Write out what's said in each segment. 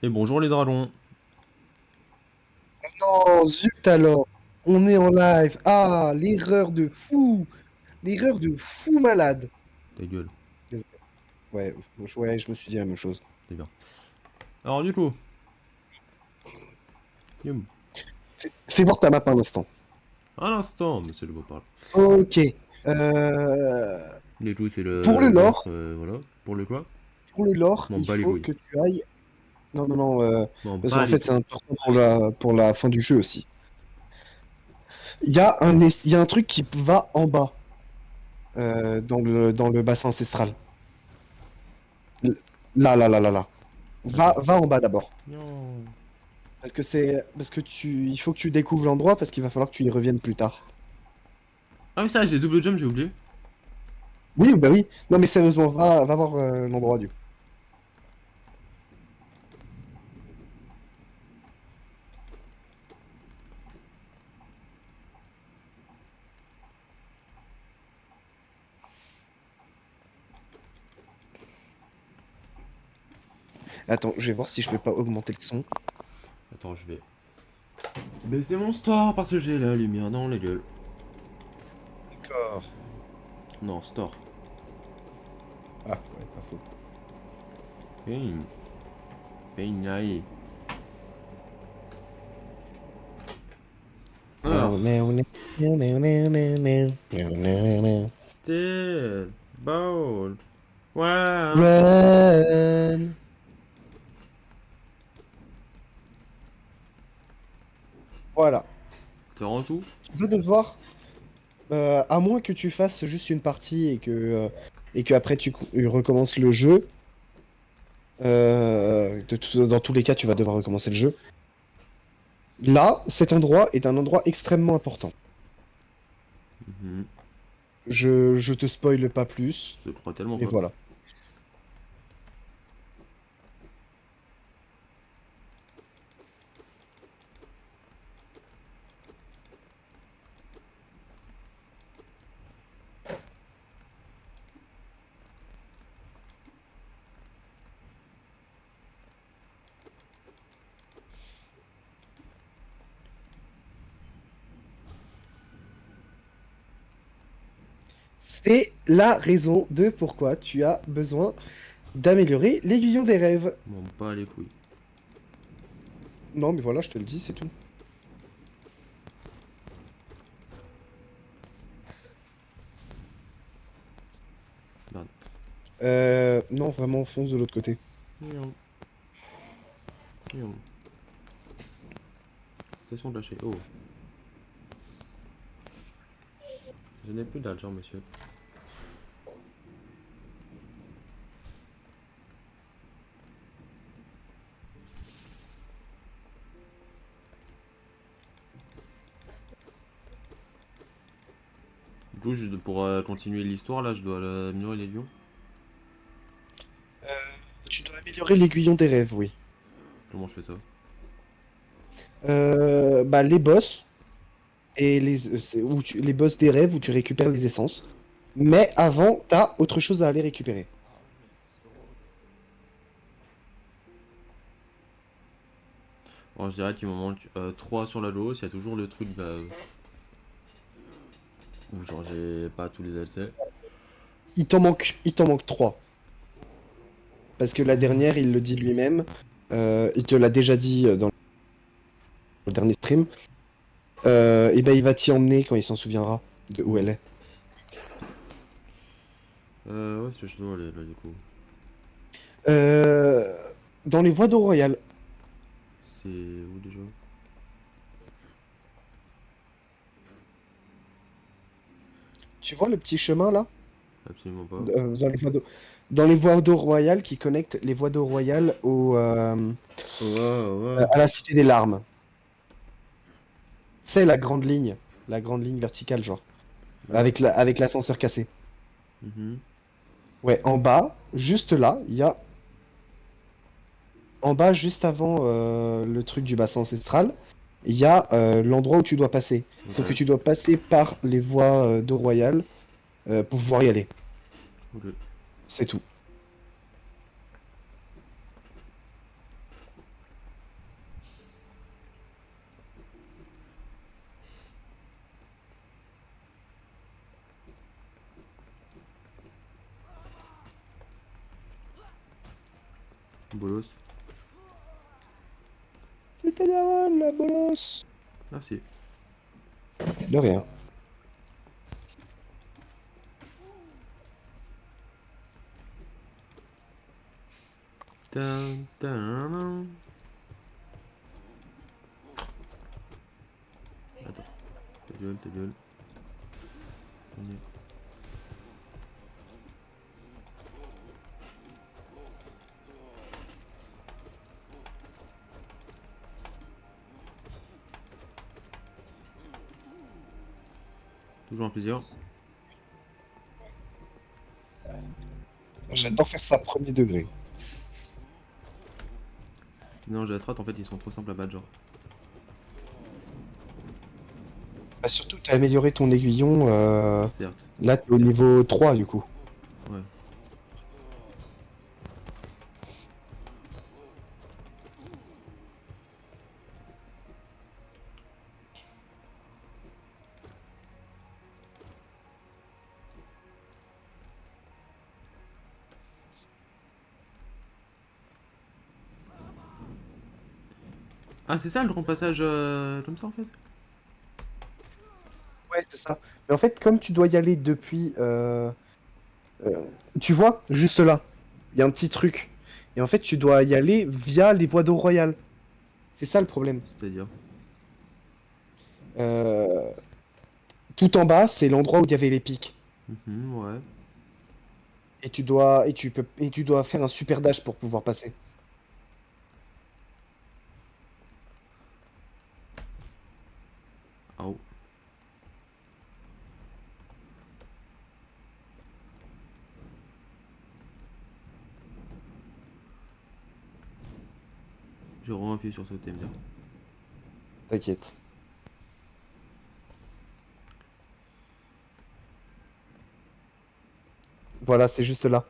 Et bonjour les dragons. Non, zut alors! On est en live! Ah, l'erreur de fou! L'erreur de fou malade! Ta gueule, Désolé. Ouais, je me suis dit la même chose. c'est bien. Alors du coup, Youm. Fais voir ta map un instant. À l'instant, monsieur le beau-parle. Ok. Euh, Du coup, c'est Pour le le monstre, lore, voilà. Pour le quoi? pour le lore, M'en il bats les faut couilles. que tu ailles. Non, non, non, M'en parce bats qu'en les fait, c'est couilles. important pour la fin du jeu aussi. Il y a un truc qui va en bas, dans le bassin ancestral. L- Là, là, là, là, là. D'accord. Va en bas d'abord. Yo. Parce que il faut que tu découvres l'endroit parce qu'il va falloir que tu y reviennes plus tard. Ah oui, ça, j'ai double jump, j'ai oublié. Oui, bah oui. Non, mais sérieusement, va voir l'endroit du coup. Attends, je vais voir si je peux pas augmenter le son. Attends, je vais baisser mon store parce que j'ai la lumière dans les gueules. D'accord. Non, store. Ah, ouais, pas faux. Hey, hey, Alors, Miaou, miaou, miaou, miaou, miaou, miaou, miaou, miaou, miaou, miaou. still, bold, wow. Run! Voilà. Tu rends tout? Tu vas devoir, à moins que tu fasses juste une partie et que après recommences le jeu, dans tous les cas, tu vas devoir recommencer le jeu. Là, cet endroit est un endroit extrêmement important. Mhm. Je te spoile pas plus, Je crois tellement mais pas. voilà. C'est la raison de pourquoi tu as besoin d'améliorer l'aiguillon des rêves. M'en bats les couilles. Non, mais voilà, je te le dis, c'est tout. Merde. Non, vraiment, fonce de l'autre côté. Miaou, miaou. Station de lâcher. Oh, je n'ai plus d'argent, monsieur. Du coup, pour continuer l'histoire, là, je dois améliorer les lions. Euh, Tu dois améliorer l'aiguillon des rêves, oui. Comment je fais ça? Bah, les boss les boss des rêves où tu récupères les essences. Mais avant, t'as autre chose à aller récupérer. Bon, je dirais qu'il me manque 3 sur la loe, il y a toujours le truc bah, où genre j'ai pas tous les DLC. Il t'en manque trois. Parce que la dernière, il le dit lui-même. Il te l'a déjà dit dans le dernier stream. Et ben, il va t'y emmener quand il s'en souviendra de où elle est. Ouais, c'est je dois aller là du coup. Euh, Dans les voies d'eau royale. C'est où déjà? Tu vois le petit chemin là? Absolument pas. Dans les voies d'eau. Dans les voies d'eau royale qui connectent les voies d'eau royale Ouais, ouais. à la Cité des Larmes. C'est la grande ligne verticale, genre, Ouais. avec l'ascenseur cassé. Mhm. Ouais, en bas, juste là, il y a, en bas, juste avant le truc du bassin ancestral, il y a l'endroit où tu dois passer. Sauf que Ok. tu dois passer par les voies d'eau royale pour pouvoir y aller. Ok. C'est tout. Bolos. C'était la bolos. Merci. De rien. Tan, tan. Attends. Ta gueule, ta gueule. On est- Toujours un plaisir. J'adore faire ça premier degré. Non, j'ai la strat, en fait, ils sont trop simples à battre, genre. Bah, surtout, t'as amélioré ton aiguillon. Certes. Là, t'es au niveau 3 du coup. Ouais. Ah, c'est ça le grand passage comme ça en fait? Ouais, c'est ça. Mais en fait, comme tu dois y aller depuis... euh, tu vois, juste là, il y a un petit truc. Et en fait, tu dois y aller via les voies d'eau royale. C'est ça le problème. C'est-à-dire. Euh, Tout en bas, c'est l'endroit où il y avait les pics. Mhm, ouais. Et tu dois faire un super dash pour pouvoir passer. Au. J'ai vraiment appuyé sur sauter, bien. T'inquiète. Voilà, c'est juste là.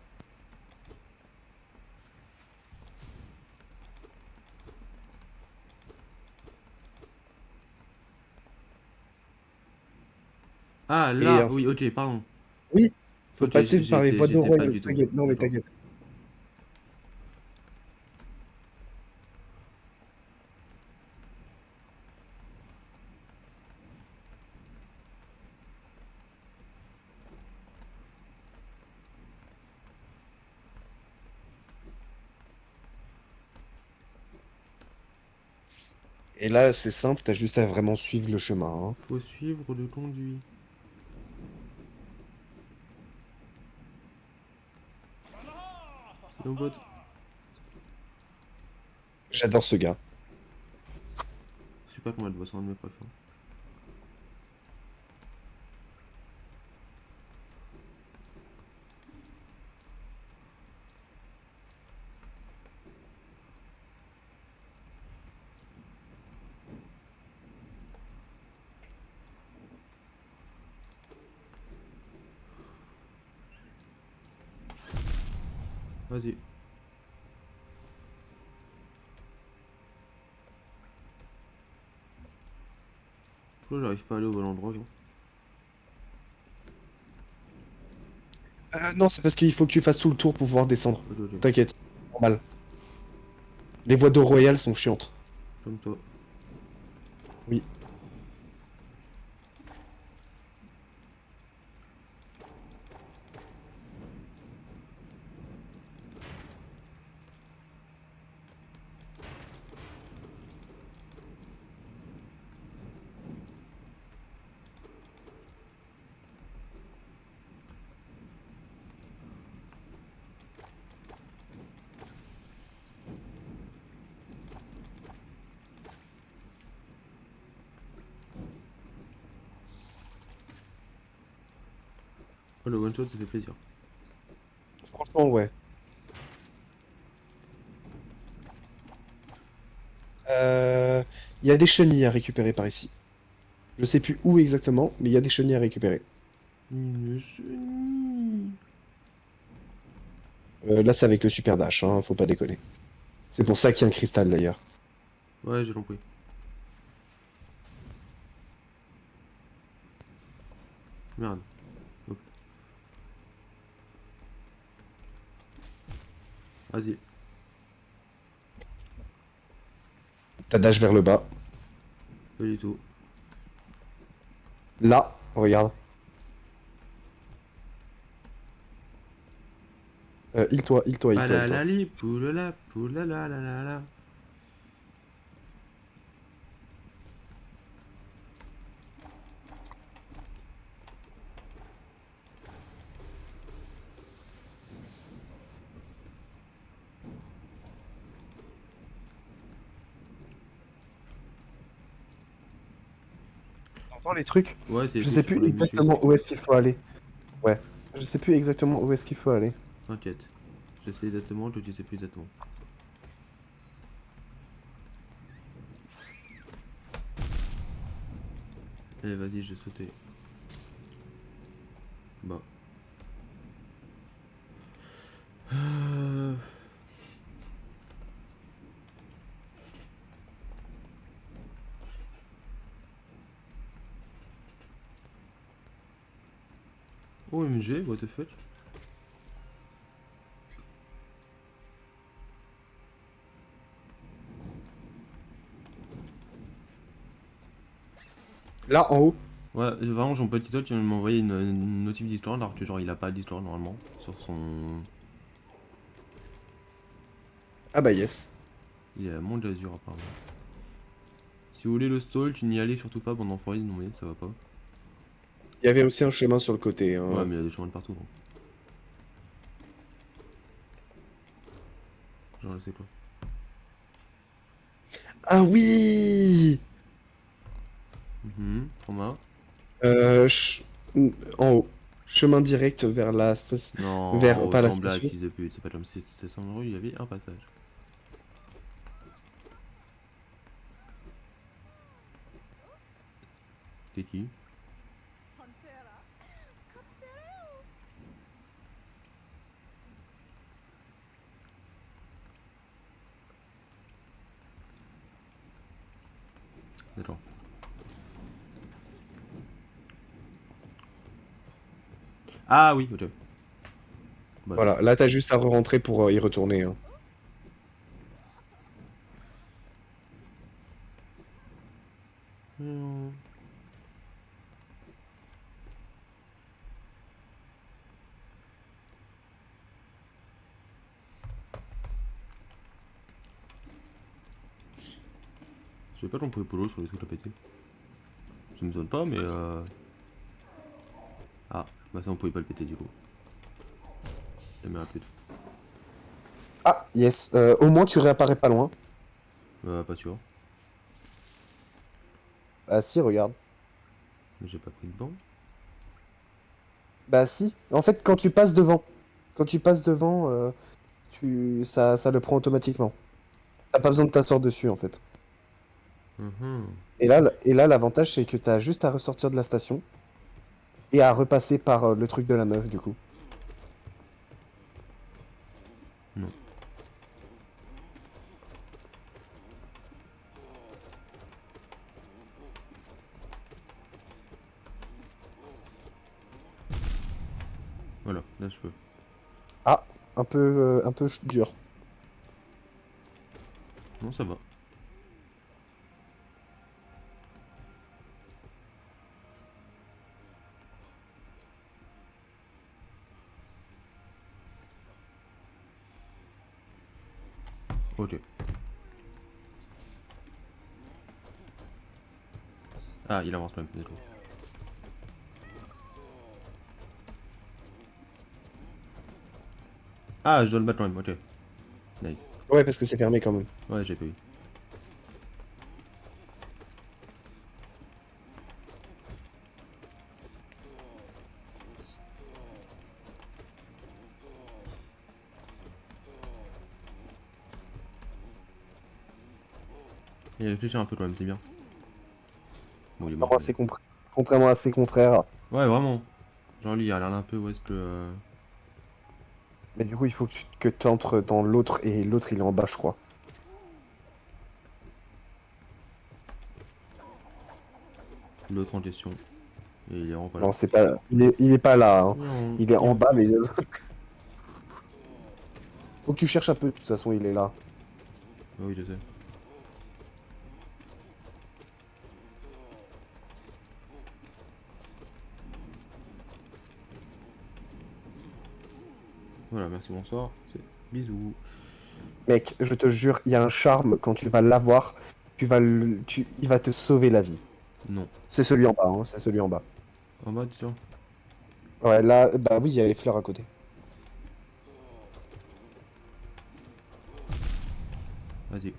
Ah Et là, en fait, oui, ok, pardon. oui, faut Ok, passer par les voies d'eau j'étais pas royale. du tout. T'inquiète, non mais D'accord. t'inquiète. Et là, c'est simple, t'as juste à vraiment suivre le chemin, hein. Faut suivre le conduit. C'est nos potes. J'adore ce gars. Super combat de boss, un de mes préférés. Vas-y. Pourquoi j'arrive pas à aller au bon endroit, gros? Non, c'est parce qu'il faut que tu fasses tout le tour pour pouvoir descendre. Ok, ok. T'inquiète, normal. Les voies d'eau royale sont chiantes. Comme toi. Oui. Oh, le one shot, ça fait plaisir. Franchement, ouais. Euh, Il y a des chenilles à récupérer par ici. Je sais plus où exactement, mais il y a des chenilles à récupérer. Une chenille. Là, c'est avec le super dash, hein, faut pas déconner. C'est pour ça qu'il y a un cristal d'ailleurs. Ouais, j'ai compris. Merde. Hop. Vas-y. T'as dash vers le bas. Pas du tout. Là, regarde. Heal-toi, heal-toi, Ah heal-toi, la heal-toi. la li, poulala, poulala la la la. T'entends les trucs? Ouais, c'est les Je trucs sais qui font plus la musique. exactement où est-ce qu'il faut aller. Ouais. Je sais plus exactement où est-ce qu'il faut aller. T'inquiète. Je sais exactement, toi tu sais plus exactement. Allez, vas-y, j'ai sauté. Bah. OMG, what the fuck? Là, en haut. Ouais, vraiment, mon petit sol qui vient de m'envoyer une notif d'histoire alors que genre il a pas d'histoire normalement sur son. Ah bah yes. Il y a monde d'azur apparemment. Si vous voulez le stall, tu n'y allez surtout pas, bande d'enfoirés, non mais ça va pas. Il y avait aussi un chemin sur le côté. Ouais, Hein. mais il y a des chemins de partout. Gros. Genre, c'est quoi? Ah oui. Trauma. Euh, ch- En haut. Chemin direct vers la station. Non, Vers... oh, Pas la sans blague, station. fils de pute, c'est pas comme si c'était sans rue, il y avait un passage. T'es qui? D'accord. Ah oui, ok. Bah, Voilà, là t'as juste à re-rentrer pour y retourner. Hein. non. Je sais pas qu'on pouvait polo sur les trucs à péter. Ça me donne pas, mais Ah, bah ça on pouvait pas le péter du coup. Ça m'a pute. Ah, yes. Au moins tu réapparais pas loin. Pas sûr. Ah si, regarde. Mais j'ai pas pris de banc. Bah si. En fait, quand tu passes devant. Quand tu passes devant, ça le prend automatiquement. T'as pas besoin de t'asseoir dessus, en fait. Et là, l'avantage, c'est que t'as juste à ressortir de la station. Et à repasser par le truc de la meuf, du coup. Non. Voilà, là je peux. Ah, un peu dur. Non, ça va. Ok. Ah, il avance même, d'accord. Ah, je dois le battre quand même, ok. Nice. Ouais, parce que c'est fermé quand même. Ouais, j'ai pas eu. Il réfléchit un peu quand même, c'est bien. Bon, il est mort. Contrairement à contrairement à ses confrères. Ouais, vraiment. Genre lui, il a l'air un peu où est-ce que. Mais du coup, il faut que tu entres dans l'autre, et l'autre, il est en bas, je crois. L'autre en question. Et il est vraiment pas là. Non, c'est pas... Il est pas là, hein. Non, Il est en non. bas, mais... Faut que tu cherches un peu, de toute façon, il est là. Ah oui, je sais. Voilà, merci, bonsoir. Bisous. Mec, je te jure, il y a un charme quand tu vas l'avoir, il va te sauver la vie. Non. C'est celui en bas, hein, c'est celui en bas. En bas, tiens. Ouais, là, bah oui, il y a les fleurs à côté. Vas-y.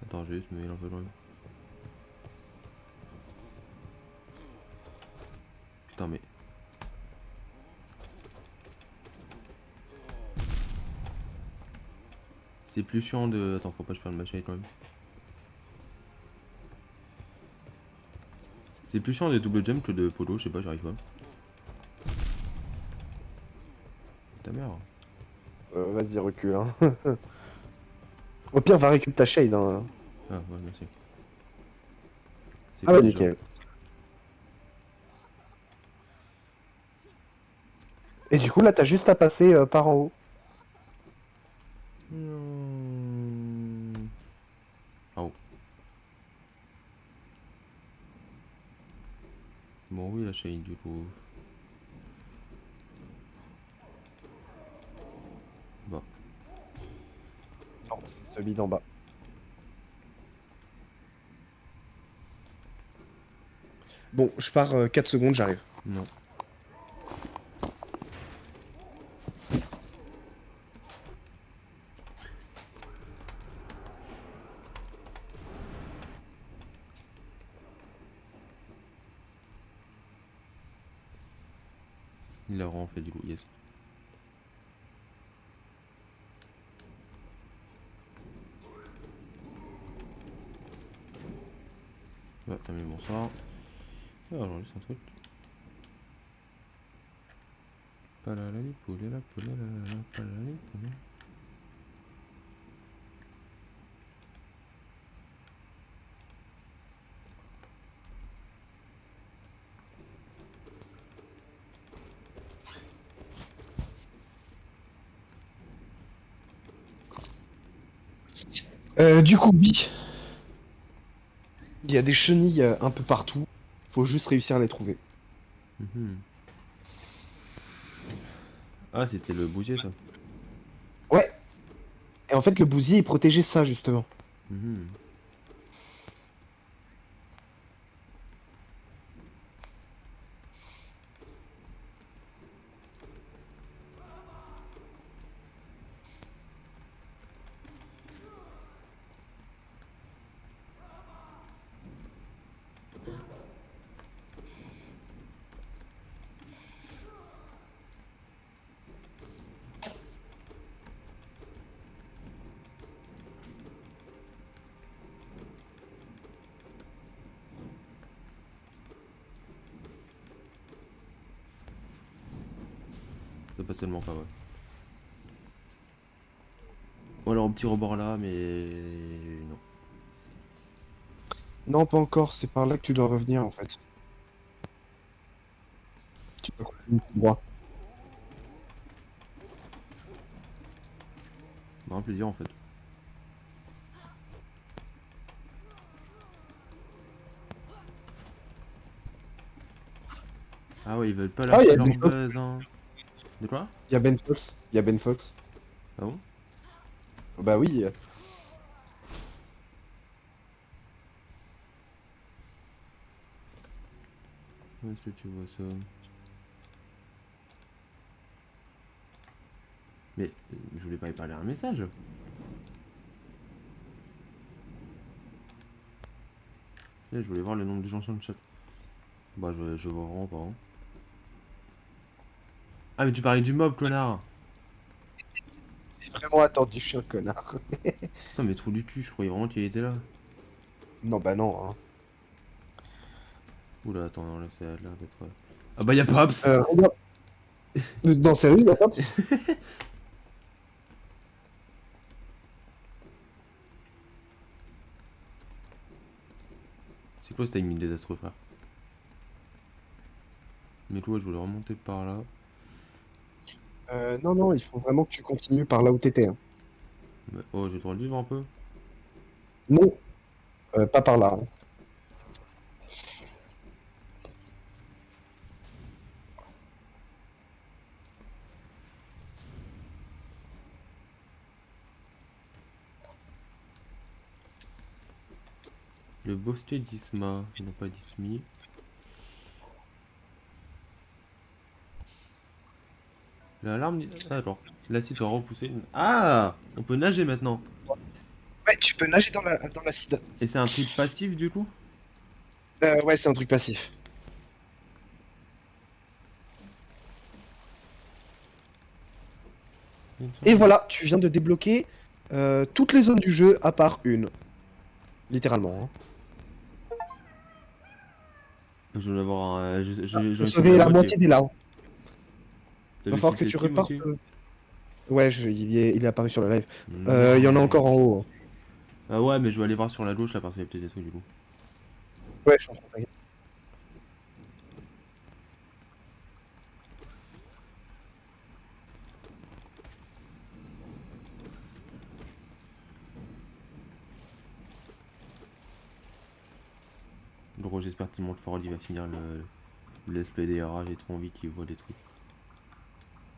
Attends, je vais juste me mettre un peu loin. Putain, mais. C'est plus chiant de. Attends, faut pas que je perde ma chaîne quand même. C'est plus chiant de double jump que de polo, je sais pas, j'arrive pas. Ta mère. Vas-y, recule, hein. Au pire, va récupérer ta shade, hein. Ah, ouais, merci. C'est Ah quoi ouais, déjà? nickel. Et du coup, là, t'as juste à passer par en haut. Ah oh. Bon, oui, la chaîne du coup. Bah. Non, c'est celui d'en bas. Bon, je pars 4 secondes, j'arrive. Non. Il a vraiment fait du loup, yes. Ouais, t'as mis bonsoir. Alors, juste un truc. Palalali, poulela, poulela, palalali, poulela. Du coup, oui. Il y a des chenilles un peu partout. Faut juste réussir à les trouver. Mhm. Ah, c'était le bousier ça. Ouais. Et en fait, le bousier, il protégeait ça, justement. Mhm. Ça passe tellement pas, ouais. Ou alors un petit rebord là, mais non. Non, pas encore. C'est par là que tu dois revenir, en fait. Tu dois continuer tout droit. Bah, un plaisir en fait. Ah ouais, ils veulent pas Ah, il y lâcher a leur Ben Fox. buzz, hein. De quoi? Il y a Ben Fox. Il y a Ben Fox. Ah bon? Bah oui. Où est-ce que tu vois ça? Mais je voulais pas y parler un message. Je voulais voir le nombre de gens sur le chat. Bah, je vois vraiment pas, hein. Ah, mais tu parlais du mob, connard! J'ai vraiment attendu, je suis un connard. Putain, mais trou du cul, je croyais vraiment qu'il était là. Non, bah non, hein. Oula, attends, non, là, ça a l'air d'être. Ah bah, y'a Paps! Regarde. Non, sérieux, il y a Pops. C'est quoi ce timing désastreux, frère? Mais quoi, je voulais remonter par là. Non, non, il faut vraiment que tu continues par là où t'étais, hein. Mais- oh, j'ai le droit de vivre un peu. Non, pas par là, hein. Bosté d'Isma, il n'a pas d'Ismi. L'alarme. Ah, alors, l'acide va repousser. Ah! On peut nager maintenant. Ouais, tu peux nager dans l'acide. Et c'est un truc passif du coup? Ouais, c'est un truc passif. Et voilà, tu viens de débloquer toutes les zones du jeu à part une. Littéralement. Hein. Je vais avoir un. T'as J'en ai trouvé sauvé la la moitié. moitié des larves. T'as Va le falloir que tu successime repartes. aussi? Ouais, il est apparu sur le live. Il y en a encore en Nice. haut. Hein. Ah ouais, mais je vais aller voir sur la gauche là parce qu'il y a peut-être des trucs du coup. Ouais, je suis en train de t'inquiète. Gros, j'espère tellement que Ford il va finir le let's play des RH, j'ai trop envie qu'il voit des trucs.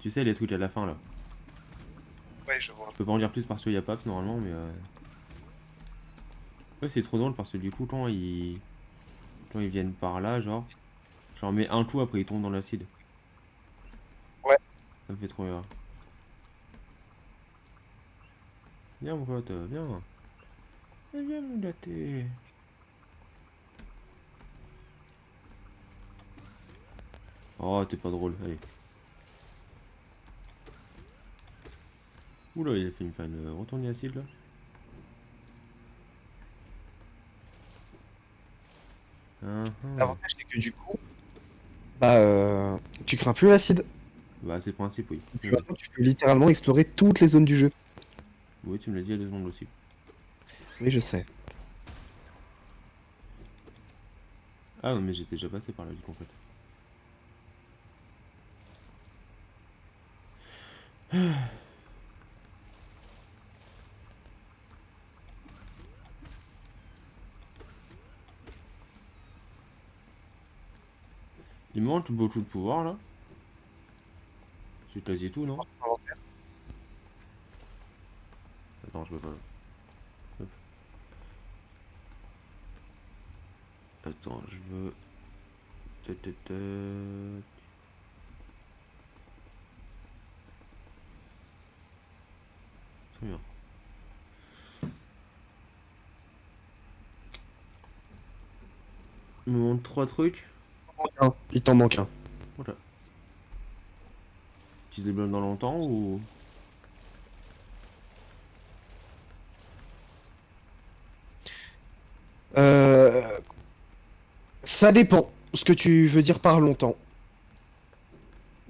Tu sais, les trucs à la fin là. Ouais, je vois. Je peux pas en dire plus parce qu'il y a Paps normalement, mais. Ouais, c'est trop drôle parce que du coup, quand ils viennent par là, genre. J'en mets un coup après ils tombent dans l'acide. Ouais. Ça me fait trop rire. Viens mon pote, viens. Viens me gâter. Oh, t'es pas drôle, allez. Oula, il a fait une fan retournée acide là. Ah. L'avantage, c'est que du coup, bah, tu crains plus l'acide. Bah, c'est le principe, oui. Et puis Oui, maintenant, tu peux littéralement explorer toutes les zones du jeu. oui, tu me l'as dit il y a 2 secondes aussi. Oui, je sais. Ah non, mais j'étais déjà passé par là du coup en fait. Il me manque beaucoup de pouvoir là. C'est quasi tout, non? Attends, je peux pas. Hop. Attends, je veux. Tac. Très bien. Il me manque 3 trucs. Il t'en manque un. Voilà. Tu se débloques dans longtemps ou. Euh, Ça dépend ce que tu veux dire par longtemps.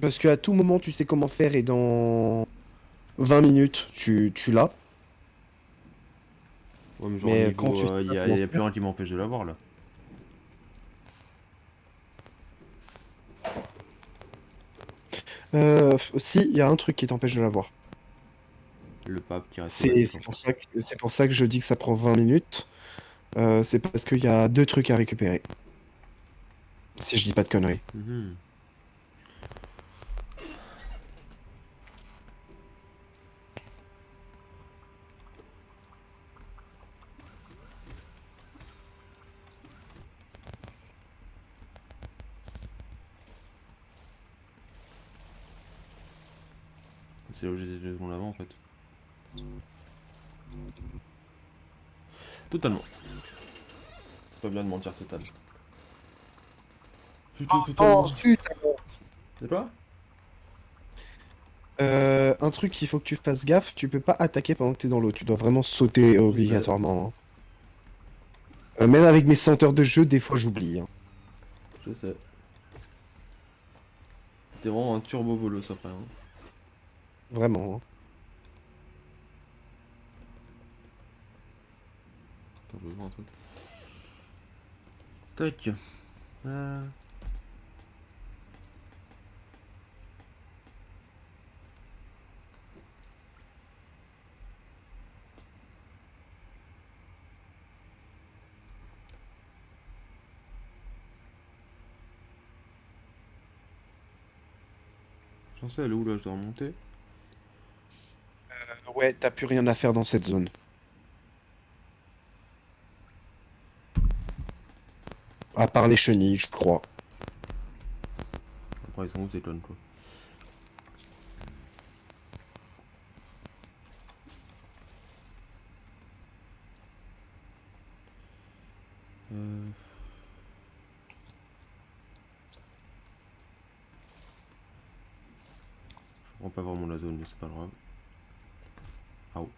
Parce qu'à tout moment, tu sais comment faire et dans 20 minutes, tu l'as. Ouais, mais genre Mais quand niveau. tu sais Il pas y, comment y a plus faire. rien qui m'empêche de l'avoir là. Si, il y a un truc qui t'empêche de l'avoir. Le pape qui reste C'est basique en c'est fait. pour ça que je dis que ça prend 20 minutes. C'est parce qu'il y a deux trucs à récupérer. Si je dis pas de conneries. Mhm. C'est là où j'étais 2 secondes avant en fait. Totalement. C'est pas bien de mentir total. J'étais Oh, totalement. zut! C'est quoi? Un truc qu'il faut que tu fasses gaffe, tu peux pas attaquer pendant que t'es dans l'eau. Tu dois vraiment sauter Je sais. obligatoirement. Hein. Même avec mes 100 heures de jeu, des fois j'oublie. Hein. Je sais. T'es vraiment un turbo bolos après. Hein. Vraiment. Hein. Attends, je veux voir un truc. Tac. Euh... J'en sais, elle est où là? Je dois remonter. Ouais, t'as plus rien à faire dans cette zone. À part les chenilles, je crois. Après, ils sont où ces clones, quoi. Euh... Je comprends pas vraiment la zone, mais c'est pas grave. Ah, oh.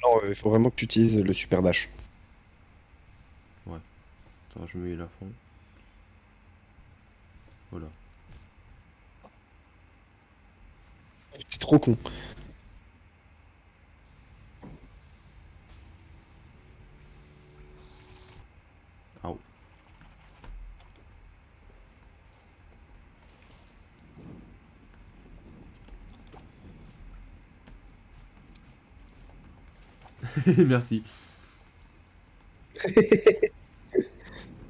Non, il faut vraiment que tu utilises le super dash. Attends, je mets la fond. Voilà. C'est trop con. Ah, oh. Merci.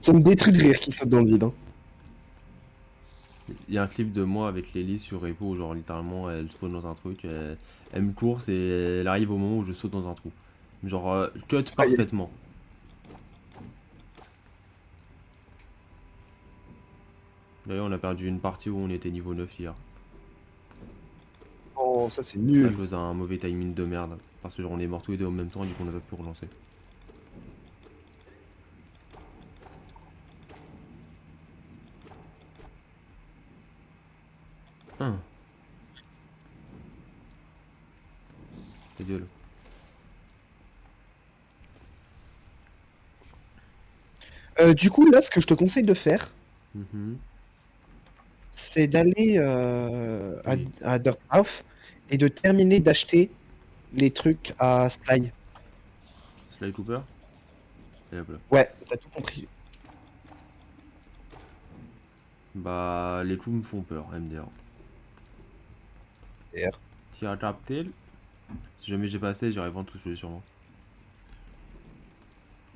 Ça me détruit de rire qu'il saute dans le vide. Hein. Il y a un clip de moi avec Lily sur Repo où genre littéralement elle spawn dans un truc, elle me course et elle arrive au moment où je saute dans un trou. Genre cut Aïe, aïe. parfaitement. D'ailleurs on a perdu une partie où on était niveau 9 hier. Oh, ça c'est Ça nul. je faisais un mauvais timing de merde. Parce que genre on est morts tous les deux en même temps et du coup on n'a pas pu relancer. Hein. Ta gueule. Du coup, là, ce que je te conseille de faire, Mhm. c'est d'aller Oui. à Dirtmouth et de terminer d'acheter les trucs à Sly. Sly Cooper. Et hop là. Ouais, t'as tout compris. Bah les coups me font peur, MDR. R. Tire à capter. Si jamais j'ai pas assez, j'irai vendre tout ce que j'ai sur moi.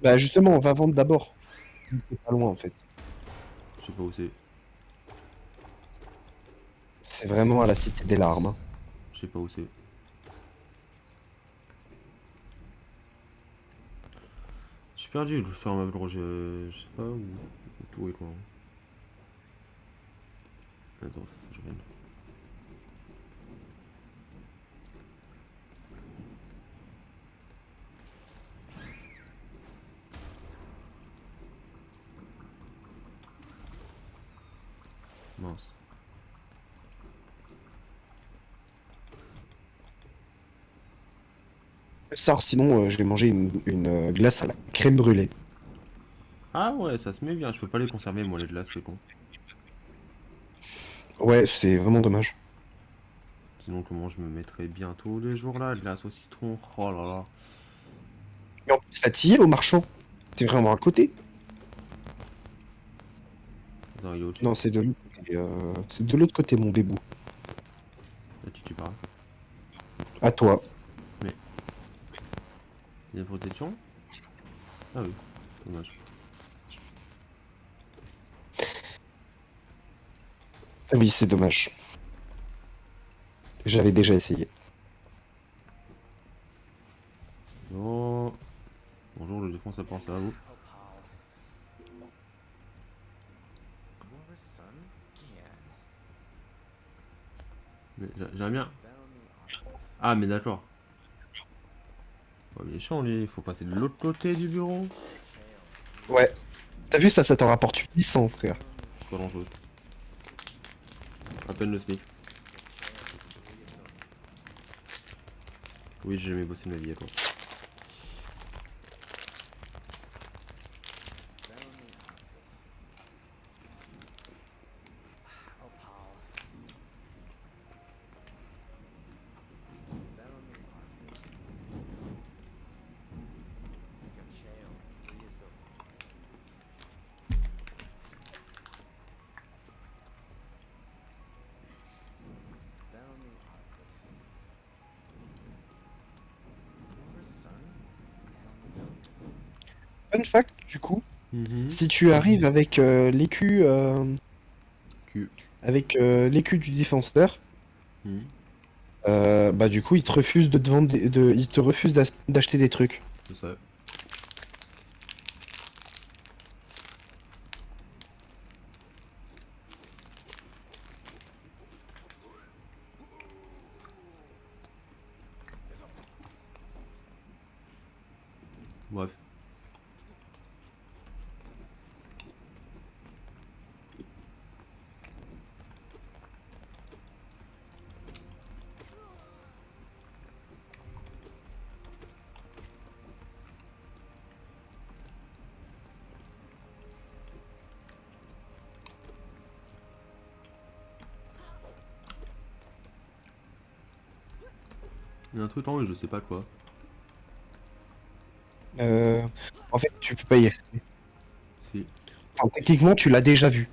Bah justement, on va vendre d'abord. C'est pas loin en fait. Je sais pas où c'est. C'est vraiment à la Cité des Larmes. Hein. Je sais pas où c'est. Je suis perdu, le faire ma gros, je sais pas où. Tout est quoi. Attends, je reviens. Mince. Ça, sinon, je vais manger une glace à la crème brûlée. Ah ouais, ça se met bien, je peux pas les conserver moi les glaces, c'est con. Ouais, c'est vraiment dommage. Sinon comment je me mettrais bientôt les jours là, glace au citron, oh là là. Et en plus, ça t'y est au marchand. T'es vraiment à côté. Attends, il est au-dessus. Non, c'est de l'autre côté. C'est de l'autre côté, mon bébou. Là tu parles. À toi. Mais, il y a une protection. Ah oui, dommage. Ah oui, c'est dommage. J'avais déjà essayé. Oh. Bonjour le défense, ça pense à vous. Mais j'aime bien. Ah mais d'accord. Ouais, il est chiant lui, il faut passer de l'autre côté du bureau. Ouais. T'as vu ça, ça t'en rapporte 800, frère. C'est pas grand chose. À peine le SMIC. Oui, j'ai jamais bossé de ma vie à toi. Fun fact, du coup, Mhm. si tu arrives avec Q. l'écu du défenseur, Mhm. bah du coup, il te refuse de te vendre, il te refuse d'acheter des trucs. Je sais. Bref. Il y a un truc en haut, je sais pas quoi. Euh, En fait, tu peux pas y accéder. Si. Enfin, techniquement, tu l'as déjà vu.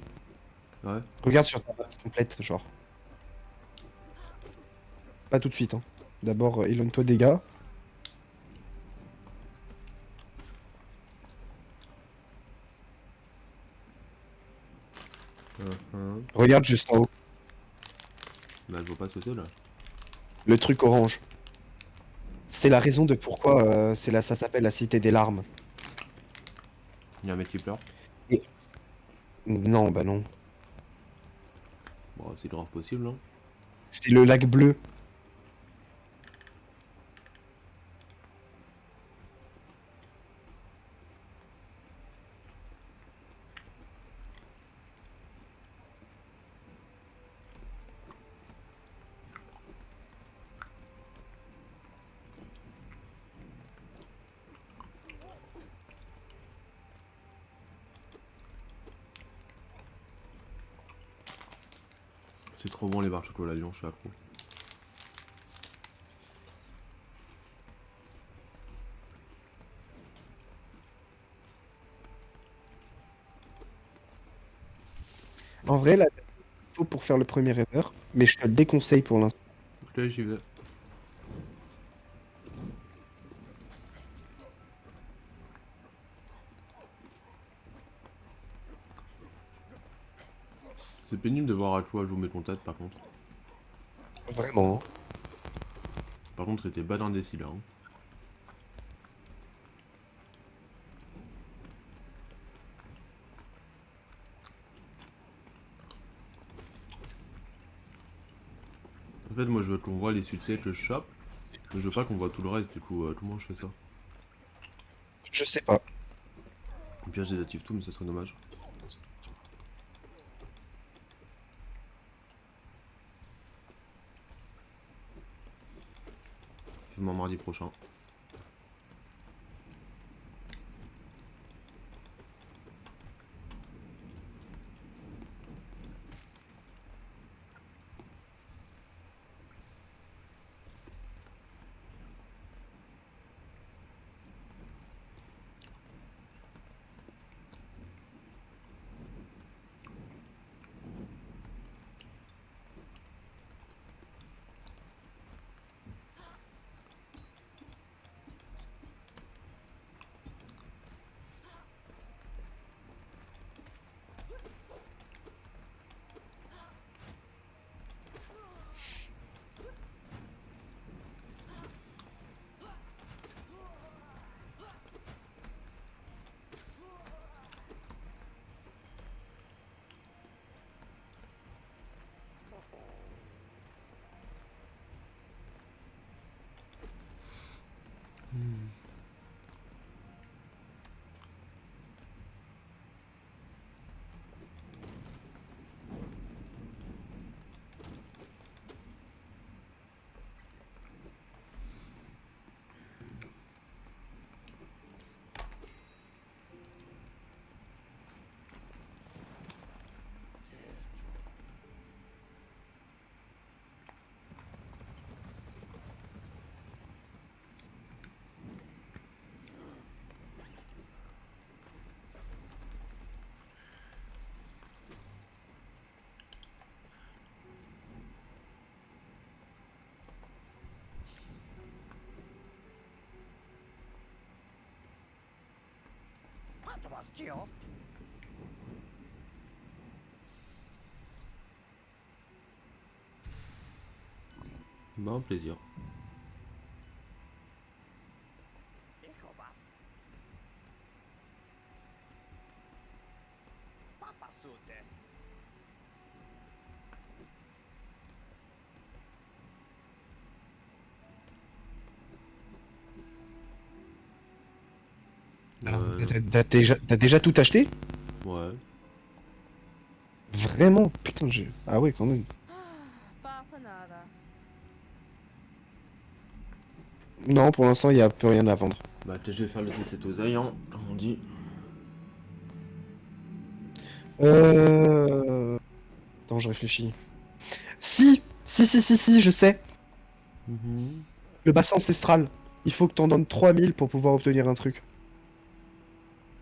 Ouais. Regarde sur ta map complète, genre. Pas tout de suite, hein. D'abord, éloigne-toi des gars. Uh-huh. Regarde juste en haut. Bah, je vois pas ce que c'est là. Le truc orange. C'est la raison de pourquoi ça s'appelle la Cité des Larmes. Il y a un mec qui pleure. Et... Non, bah non. Bon, c'est grave possible, hein. C'est le lac bleu. C'est trop bon les barres chocolat Lyon, je suis accro. En vrai, là, il faut pour faire le premier erreur, mais je te le déconseille pour l'instant. Donc là, j'y vais. C'est pénible de voir à quoi joue mes contacts par contre. Vraiment. Par contre, il était bas d'indécis là. Hein. En fait, moi je veux qu'on voit les succès que je chope, mais je veux pas qu'on voit tout le reste, du coup, comment je fais ça? Je sais pas. Au pire, je désactive tout, mais ça serait dommage. Vivement mardi prochain. Bah, un plaisir. Euh, T'as déjà tout acheté? ouais. Vraiment? Putain, j'ai. Ah ouais, quand même. Bafanada. Non, pour l'instant, il y a peu rien à vendre. Bah, peut-être je vais faire le tour de cette oseille, hein, comme on dit. Attends, je réfléchis. Si, je sais. Mhm. Le bassin ancestral. Il faut que t'en donnes 3000 pour pouvoir obtenir un truc.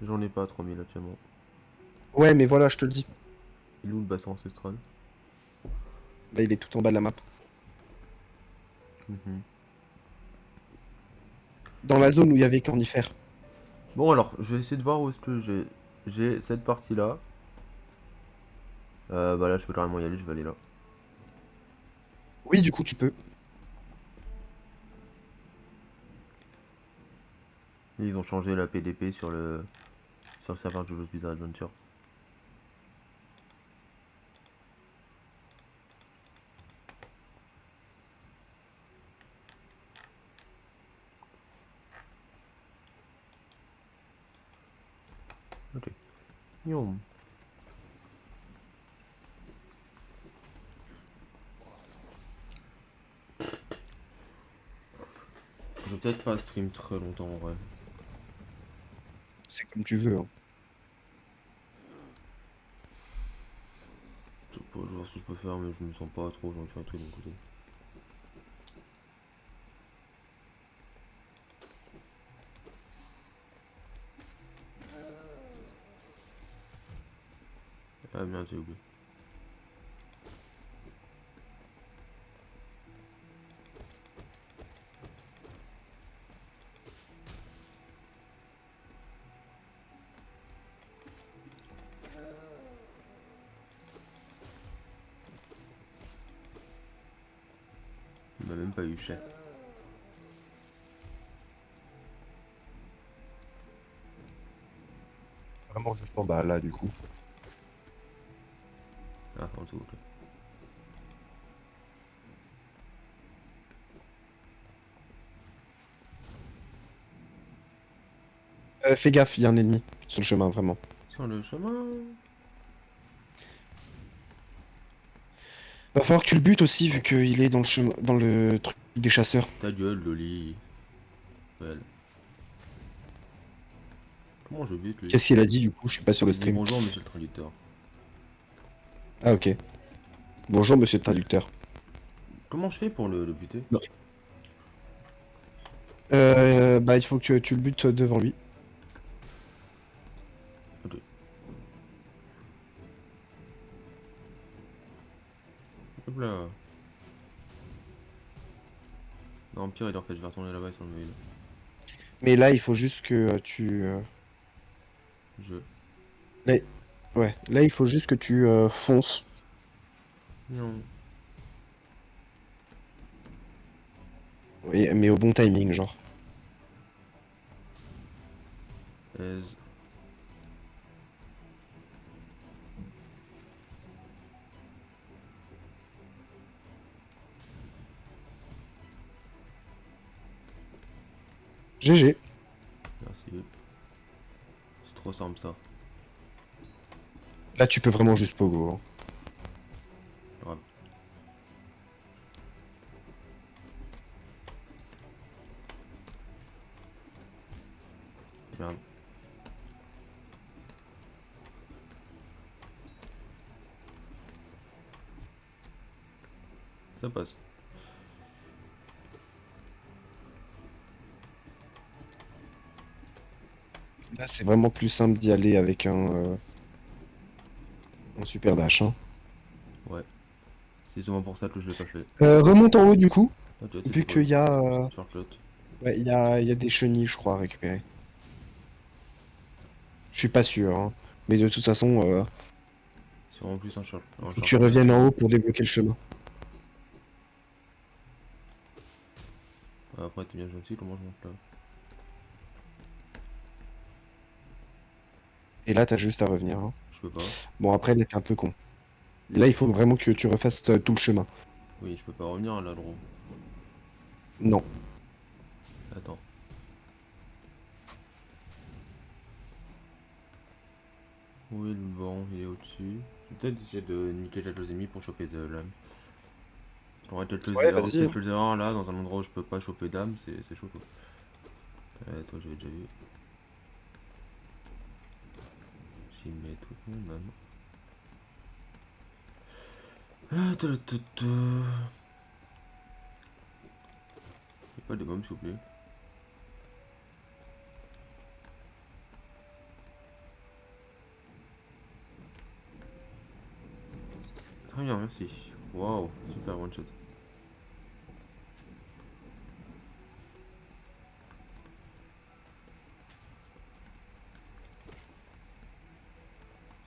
J'en ai pas 3000 actuellement. Ouais, mais voilà, je te le dis. Il est où le bassin ancestral? Bah, il est tout en bas de la map. Mhm. Dans la zone où il y avait Cornifère. Bon, alors, je vais essayer de voir où est-ce que j'ai cette partie-là. Bah là, je peux carrément y aller, je vais aller là. Oui, du coup, tu peux. Et ils ont changé la PDP sur le serveur de JoJo's Bizarre Adventure. Ok. Youm. Je vais peut-être pas stream très longtemps en vrai. C'est comme tu veux, hein. Je sais pas, je vais voir ce que je peux faire, mais je me sens pas trop, j'ai envie de faire un truc de mon côté. Ah merde, j'ai oublié. Il m'a même pas eu cher. Vraiment juste en bas, là, du coup. Ah, en dessous, ok. Fais gaffe, il y a un ennemi sur le chemin, vraiment. Sur le chemin. Va falloir que tu le butes aussi, vu qu'il est dans le chemin, dans le truc des chasseurs. Ta gueule, Loli. Belle. Comment je bute lui? Qu'est-ce qu'il a dit, du coup? Je suis pas sur le Il dit stream. bonjour, monsieur le traducteur. Ah, ok. Bonjour, monsieur le traducteur. Comment je fais pour le buter? Non. Bah, il faut que tu le butes devant lui. Ok. Hop là. Non, pire, en fait, je vais retourner là-bas sur le mail. Mais là, il faut juste que tu... Je. Là, ouais, là, il faut juste que tu fonces. Non. Mais au bon timing, genre. Aise. GG. Merci. C'est trop simple ça. Là, tu peux vraiment juste pogo, hein. Grave. Merde. Ça passe. Là, c'est vraiment plus simple d'y aller avec un super dash, hein. Ouais. C'est souvent pour ça que je l'ai pas fait. Remonte en haut, du coup, Ah, tu vois, vu c'était quoi qu'il le y a... shortcut? ouais, il y a des chenilles, je crois, à récupérer. Je suis pas sûr, hein. Mais de toute façon, C'est en plus un faut que tu shortcut. reviennes en haut pour débloquer le chemin. Ouais, après, t'es bien gentil, comment je monte là? Et là, t'as juste à revenir, hein. Je peux pas. Bon, après, là, t'es un peu con. Là, il faut vraiment que tu refasses tout le chemin. Oui, je peux pas revenir là, gros. Non. Attends. Où est le banc? Il est au-dessus. Je vais peut-être essayer de niquer quelques ennemis pour choper de l'âme. J'aurais Ouais, vas-y. quelques erreurs là, dans un endroit où je peux pas choper d'âme, c'est chaud quoi. Toi j'avais déjà vu. J'y mets toute mon âme. Y'a pas de bombes s'il vous plaît. Très bien, merci. Waouh, super one shot.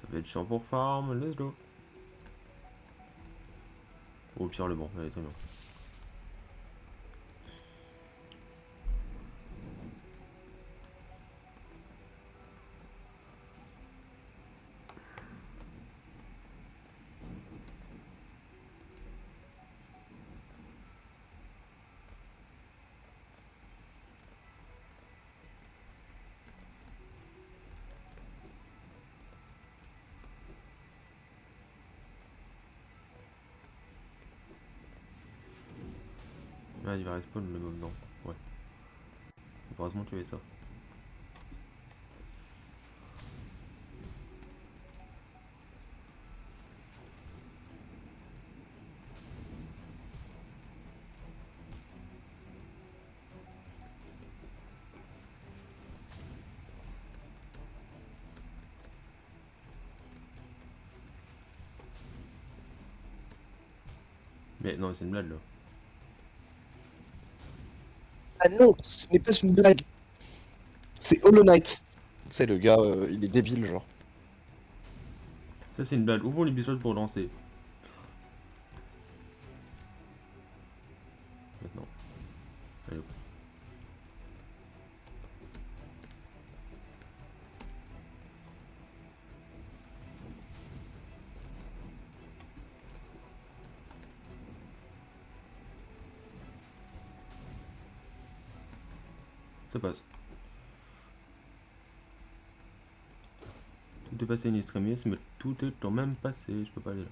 Ça va être chiant pour farm, let's go. Au pire le banc, allez très bien. Ah, il va respawn le mob, non. Ouais. Heureusement qu'il y avait ça. Mais non, c'est une blague là. Ah non, ce n'est pas une blague. C'est Hollow Knight. Tu sais, le gars, il est débile, genre. Ça c'est une blague. Ouvrons l'épisode pour lancer. Maintenant. Allez hop. Ça passe. Tout est passé in extremis, mais tout est quand même passé. Je peux pas aller là.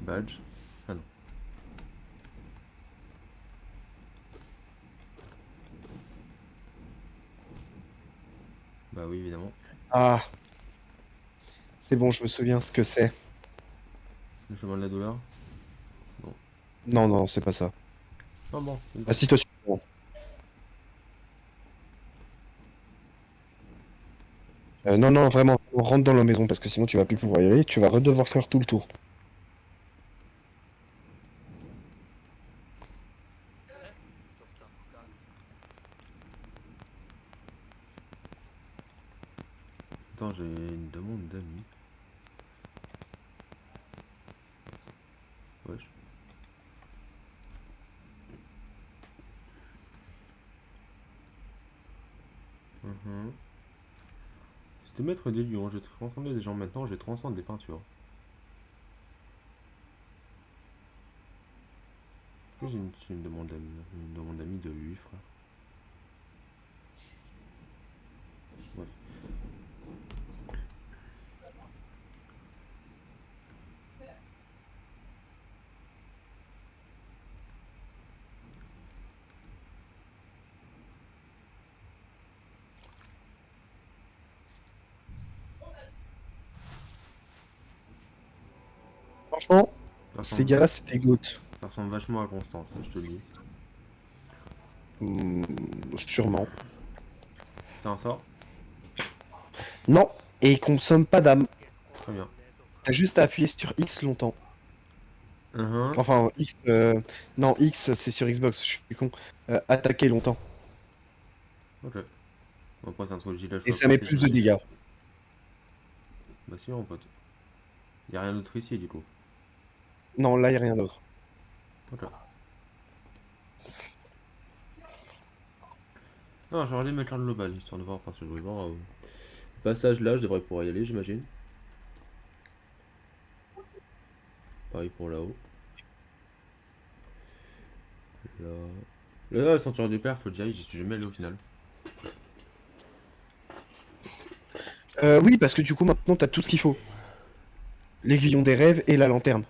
Badge. Ah non. Bah oui, évidemment. Ah, c'est bon, je me souviens ce que c'est. Le chemin de la douleur. Non, non, c'est pas ça. Ah bon, une fois. Assis-toi sur le banc. Non, non, vraiment, on rentre dans la maison parce que sinon tu vas plus pouvoir y aller. Tu vas redevoir faire tout le tour. Attends, j'ai une demande d'amis. Wesh. C'était maître des lions, je transcendais des gens maintenant, je transcende des peintures. Est-ce que j'ai une demande d'amis de lui, frère? Ouais. Franchement, Ça ces ressemble, gars-là, c'était GOAT. ça ressemble vachement à Constance, je te le dis. Hmm, sûrement. C'est un sort? Non, et ils consomment pas d'âme. Très bien. T'as juste à appuyer sur X longtemps. Mhm. Enfin, X. Non, X, c'est sur Xbox, je suis con. Attaquer longtemps. Ok. Bon, après, c'est un truc que je Et peux ça met passer plus sur de les. dégâts. Bah, si, mon pote. Y'a rien d'autre ici, du coup. Non, là, y a rien d'autre. Ok. Non, j'aurais dû mettre un global, histoire de voir, parce que je voulais voir. Passage là, je devrais pouvoir y aller, j'imagine. Pareil pour là-haut. Là. Là, la ceinture du père, faut dire, j'y suis jamais allé au final. Oui, parce que du coup, maintenant, t'as tout ce qu'il faut. L'aiguillon des rêves et la lanterne.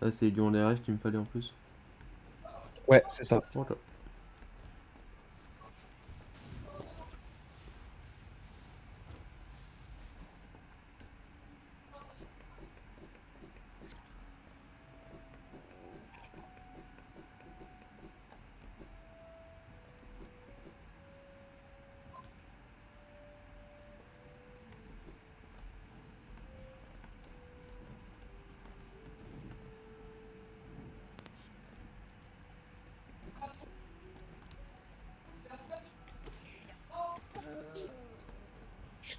Ah, c'est Lyon des rêves qu'il me fallait en plus. Ouais, c'est ça. Voilà.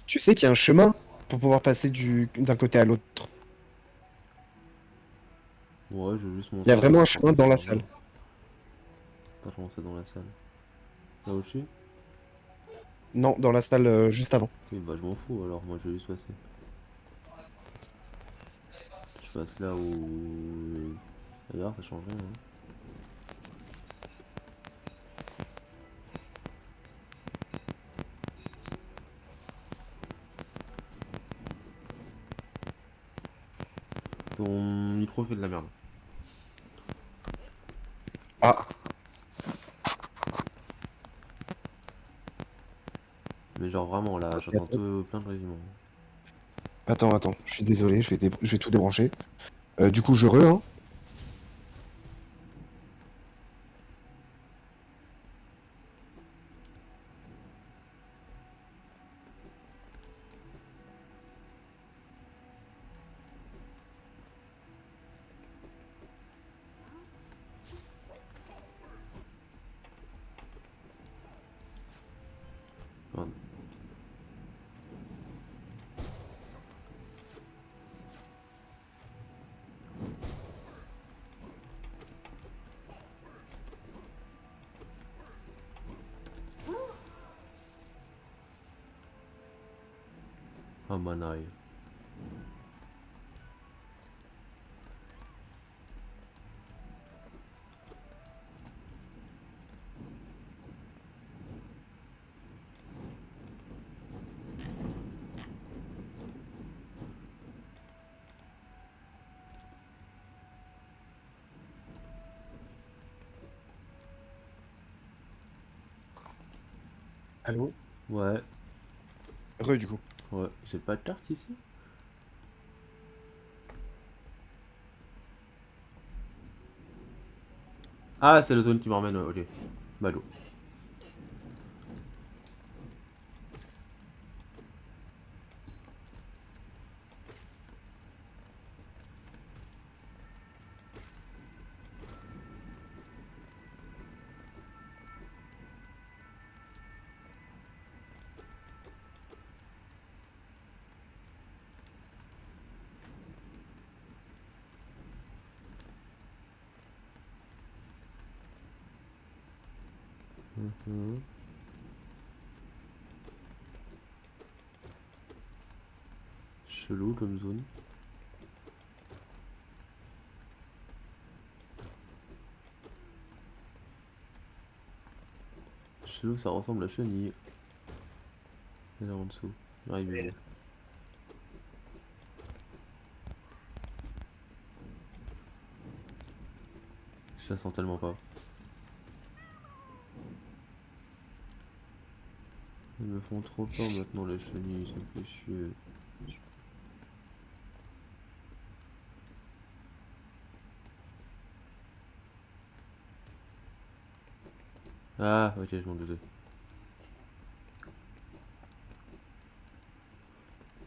Tu sais qu'il y a un chemin pour pouvoir passer d'un côté à l'autre. Ouais, je vais juste Il y a monter vraiment un pour chemin que dans ça la revienne. salle. Attends, je monte dans la salle. Là au-dessus? Non, dans la salle juste avant. Oui, bah je m'en fous alors, moi je vais juste passer. Je passe là où. D'ailleurs, ça change rien. Hein. Ton micro fait de la merde. Ah, Mais genre vraiment là, j'entends plein de régiments. attends, je suis désolé, je vais tout débrancher. Du coup, hein. Merde. Ah, manaille. Allô? Ouais, Du coup. ouais. J'ai pas de carte ici? Ah, c'est la zone qui m'emmène, ok. Ballot. Mhm. Chelou comme zone. Chelou, ça ressemble à chenille. Et là en dessous. J'arrive où? Je la sens tellement pas. Ils me font trop peur maintenant les chenilles, ça me fait chier. Ah, ok, je m'en doutais.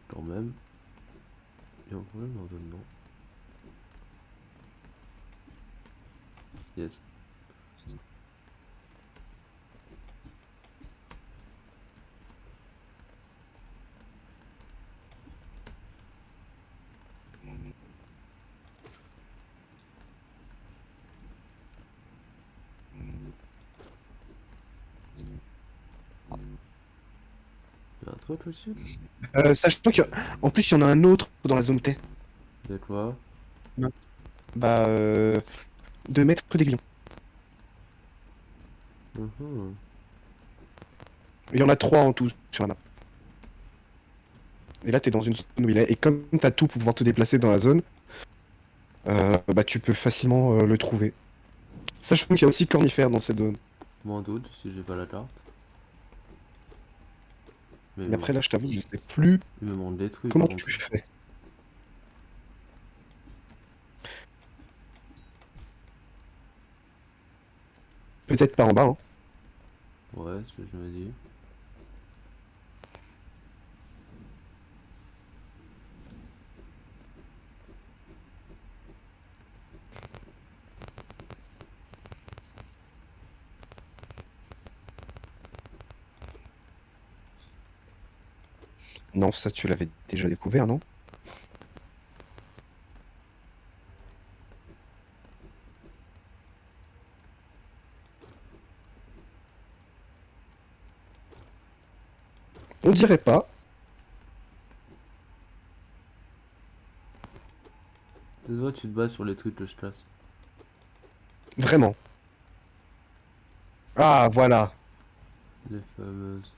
Quand même. Il y a un problème dans zone, non? Yes. truc au-dessus? Sachant qu'en plus, il y en a un autre dans la zone T. C'est quoi? Bah, 2 mètres d'aiguillon. Mhm. Il y en a 3 en tout sur la map. Et là, t'es dans une zone où il est. Et comme t'as tout pour pouvoir te déplacer dans la zone, bah, tu peux facilement le trouver. Sachant qu'il y a aussi cornifère dans cette zone. M'en doute si j'ai pas la carte. Mais Mais après, là, je t'avoue, je sais plus il me manque des trucs comment par tu contre. fais. Peut-être pas en bas, hein. Ouais, c'est ce que je me dis. Non, ça, tu l'avais déjà découvert, non? On dirait pas. Désolé, tu te bases sur les trucs que je classe. Vraiment. Ah, voilà. Les fameuses.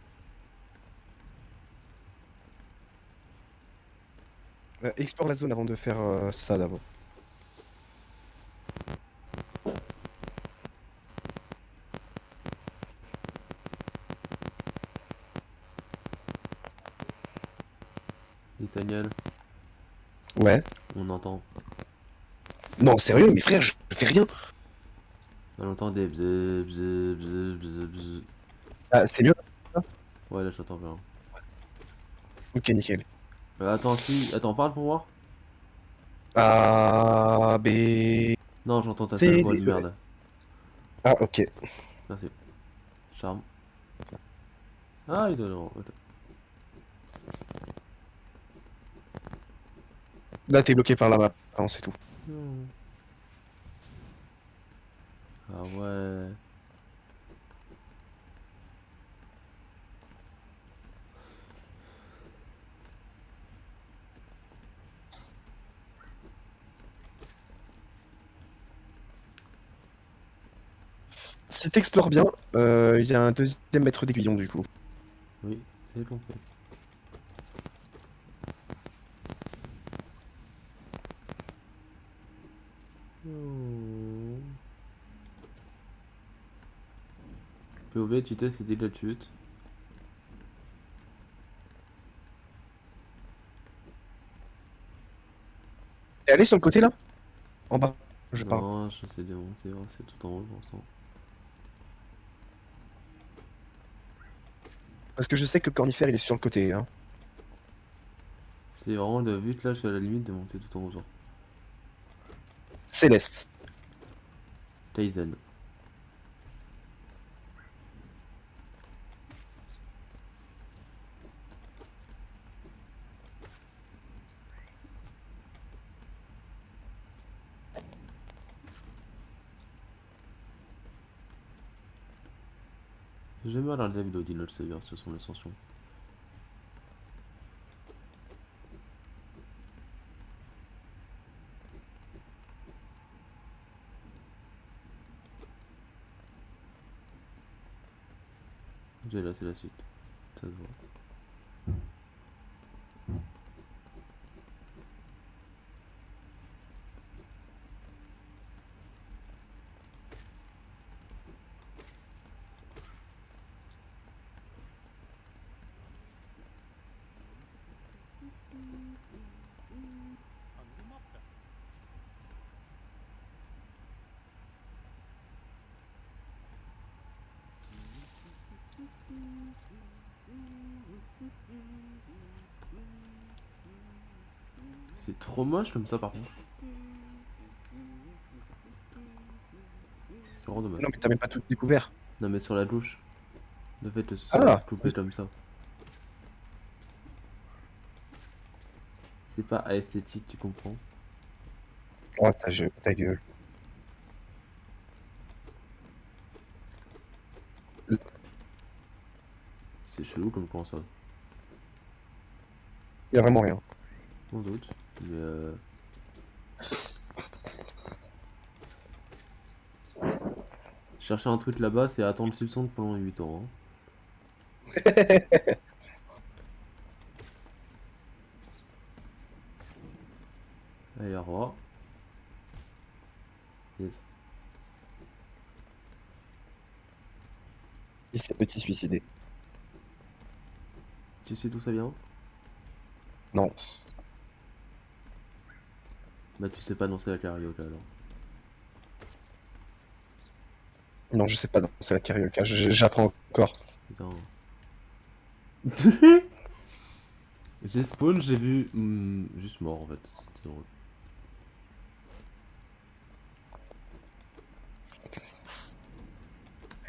Explore la zone avant de faire ça d'abord. Italienne, Ouais. on entend. Non, sérieux, mais frère, je fais rien. On entend des bzz bzz bzz bzz bzz. Ah, c'est mieux. Ouais, là j'entends bien. Ok, nickel. Attends, si. Attends, parle pour voir. A, B, Non, j'entends ta sale C, voix D, de E, F. merde. Ah, ok. Merci. Charme. Ah, il doit. Ok. Là, t'es bloqué par la map. Non, c'est tout. Hmm. Ah ouais. Si t'explores bien, il y a un deuxième maître d'aiguillon, du coup. Oui, j'ai compris. Hmm. POV, tu testes c'était de la chute. T'es allé sur le côté, là? En bas, je parle. Non, je sais de monter, hein, c'est tout en haut pour l'instant. Parce que je sais que Cornifère, il est sur le côté, hein. C'est vraiment de vite là, je suis à la limite de monter tout en haut, genre. Céleste. Kaizen. J'ai jamais regardé la vidéo d'Inol Savior sur son ascension. J'ai là, c'est la suite. Ça se voit. C'est trop moche comme ça par contre. C'est vraiment dommage. Non, mais t'as même pas tout découvert. Non mais sur la gauche, le fait de se Ah! couper comme ça. C'est pas esthétique, tu comprends? Oh, ta gueule. C'est chelou comme comment ça. Y a vraiment rien. Sans doute. Mais chercher un truc là-bas, c'est attendre le soupçon pendant 8 ans. Hein. Allez, au revoir. Yes. Il s'est petit suicidé. Tu sais d'où ça vient? Non. Bah tu sais pas danser la carioca alors. Non, je sais pas danser la carioca. J'apprends encore. Putain. J'ai spawn, j'ai vu... juste mort en fait. C'est drôle.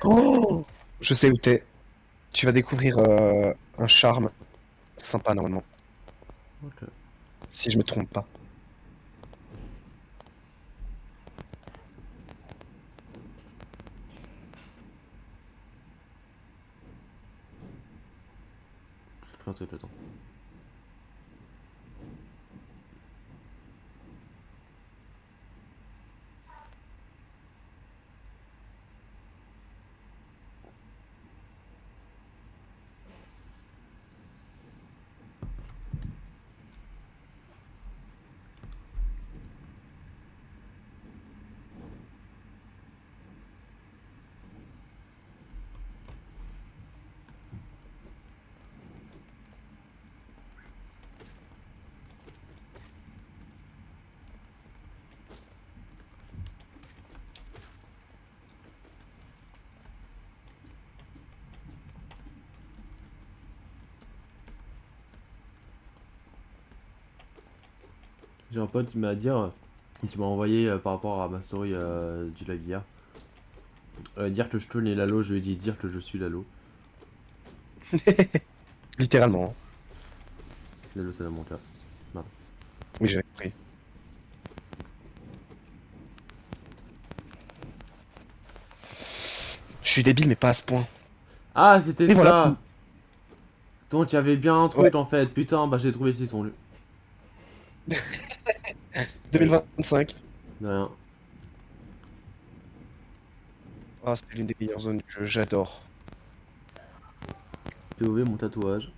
Oh, je sais où t'es. Tu vas découvrir un charme sympa normalement, Ok. si je me trompe pas. Je fais un truc le temps. J'ai un pote qui m'a dit, qui m'a envoyé par rapport à ma story du lac d'hier. Dire que je tourne Lalo, je lui ai dit dire que je suis Lalo. Littéralement, hein. Lalo c'est dans mon cas. Merde. Oui, j'avais compris. Je suis débile, mais pas à ce point. Ah c'était Et voilà. ça. Donc il y avait bien un Ouais, truc en fait. Putain bah j'ai trouvé ici son lieu. 2025. De rien. Ah, c'était l'une des meilleures zones du jeu, j'adore. POV mon tatouage.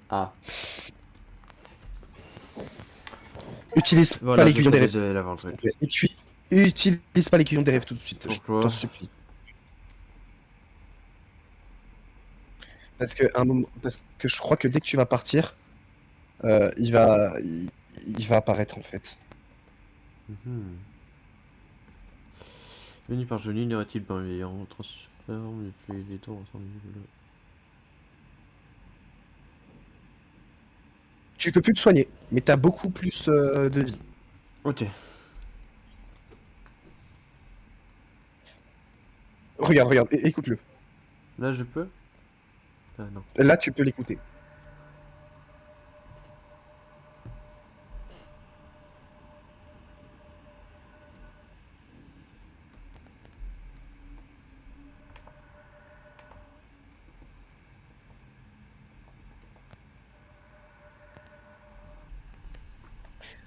Ah. Utilise pas Voilà, je l'aiguillon des savais, rêves. j'allais l'avoir le S'il te truc. plaît. Utilise pas l'aiguillon des rêves tout de suite, je Pourquoi? t'en supplie. Parce que je crois que dès que tu vas partir, il va apparaître en fait. Mhm. Venu par Johnny, n'aurait-il pas meilleur transforme les flux végétaux ensemble. Tu peux plus te soigner, mais t'as beaucoup plus de vie. Ok. Regarde, regarde, écoute-le. Là je peux? Ah non. Là, tu peux l'écouter.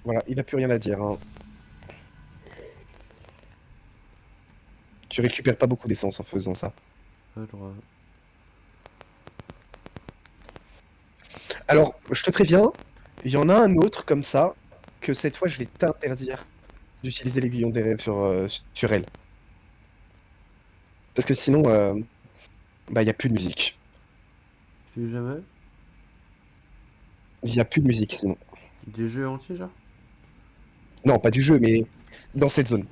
Voilà, il a plus rien à dire, hein. Tu récupères pas beaucoup d'essence en faisant ça. Alors, Alors, je te préviens, il y en a un autre comme ça, que cette fois, je vais t'interdire d'utiliser l'aiguillon des rêves sur elle. Parce que sinon, bah, il n'y a plus de musique. tu jamais? Il n'y a plus de musique sinon. Des jeux entiers genre? Non, pas du jeu, mais dans cette zone.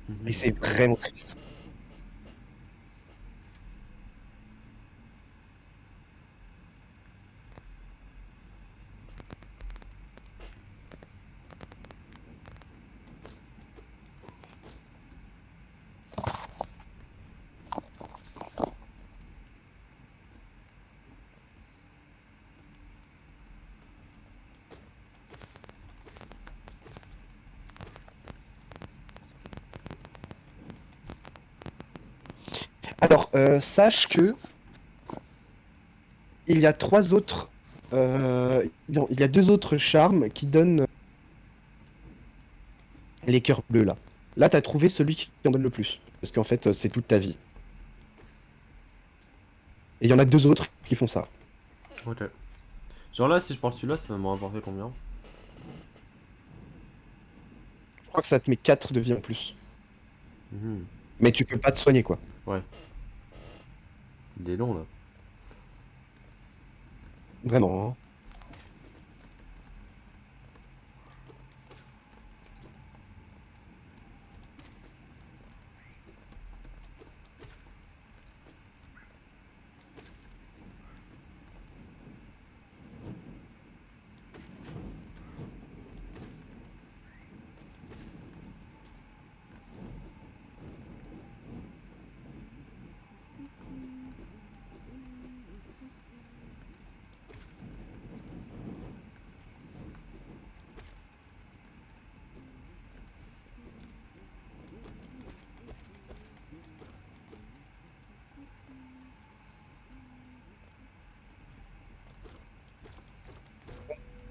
Et Mhm. c'est vraiment triste. sache que il y a non, il y a deux autres charmes qui donnent les cœurs bleus là. Là, t'as trouvé celui qui en donne le plus. Parce qu'en fait, c'est toute ta vie. Et il y en a deux autres qui font ça. Ok. Genre là, si je porte celui-là, ça va me rapporter combien? Je crois que ça te met 4 de vie en plus. Mhm. Mais tu peux pas te soigner, quoi. Ouais. Il est long là. Vraiment, hein.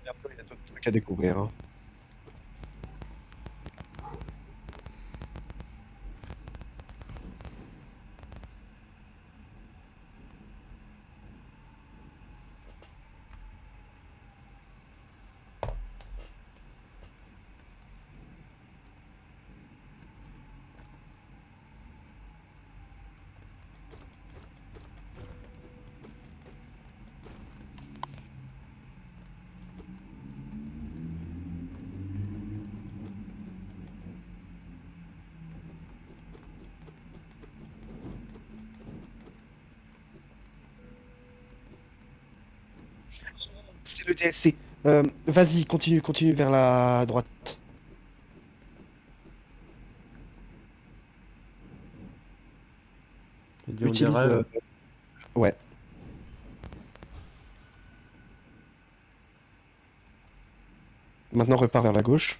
Bientôt, il y a d'autres trucs à découvrir, hein. C'est le DLC. Vas-y, continue vers la droite. Il dit on des Utilise. rêves. Ouais. Maintenant, repars vers la gauche.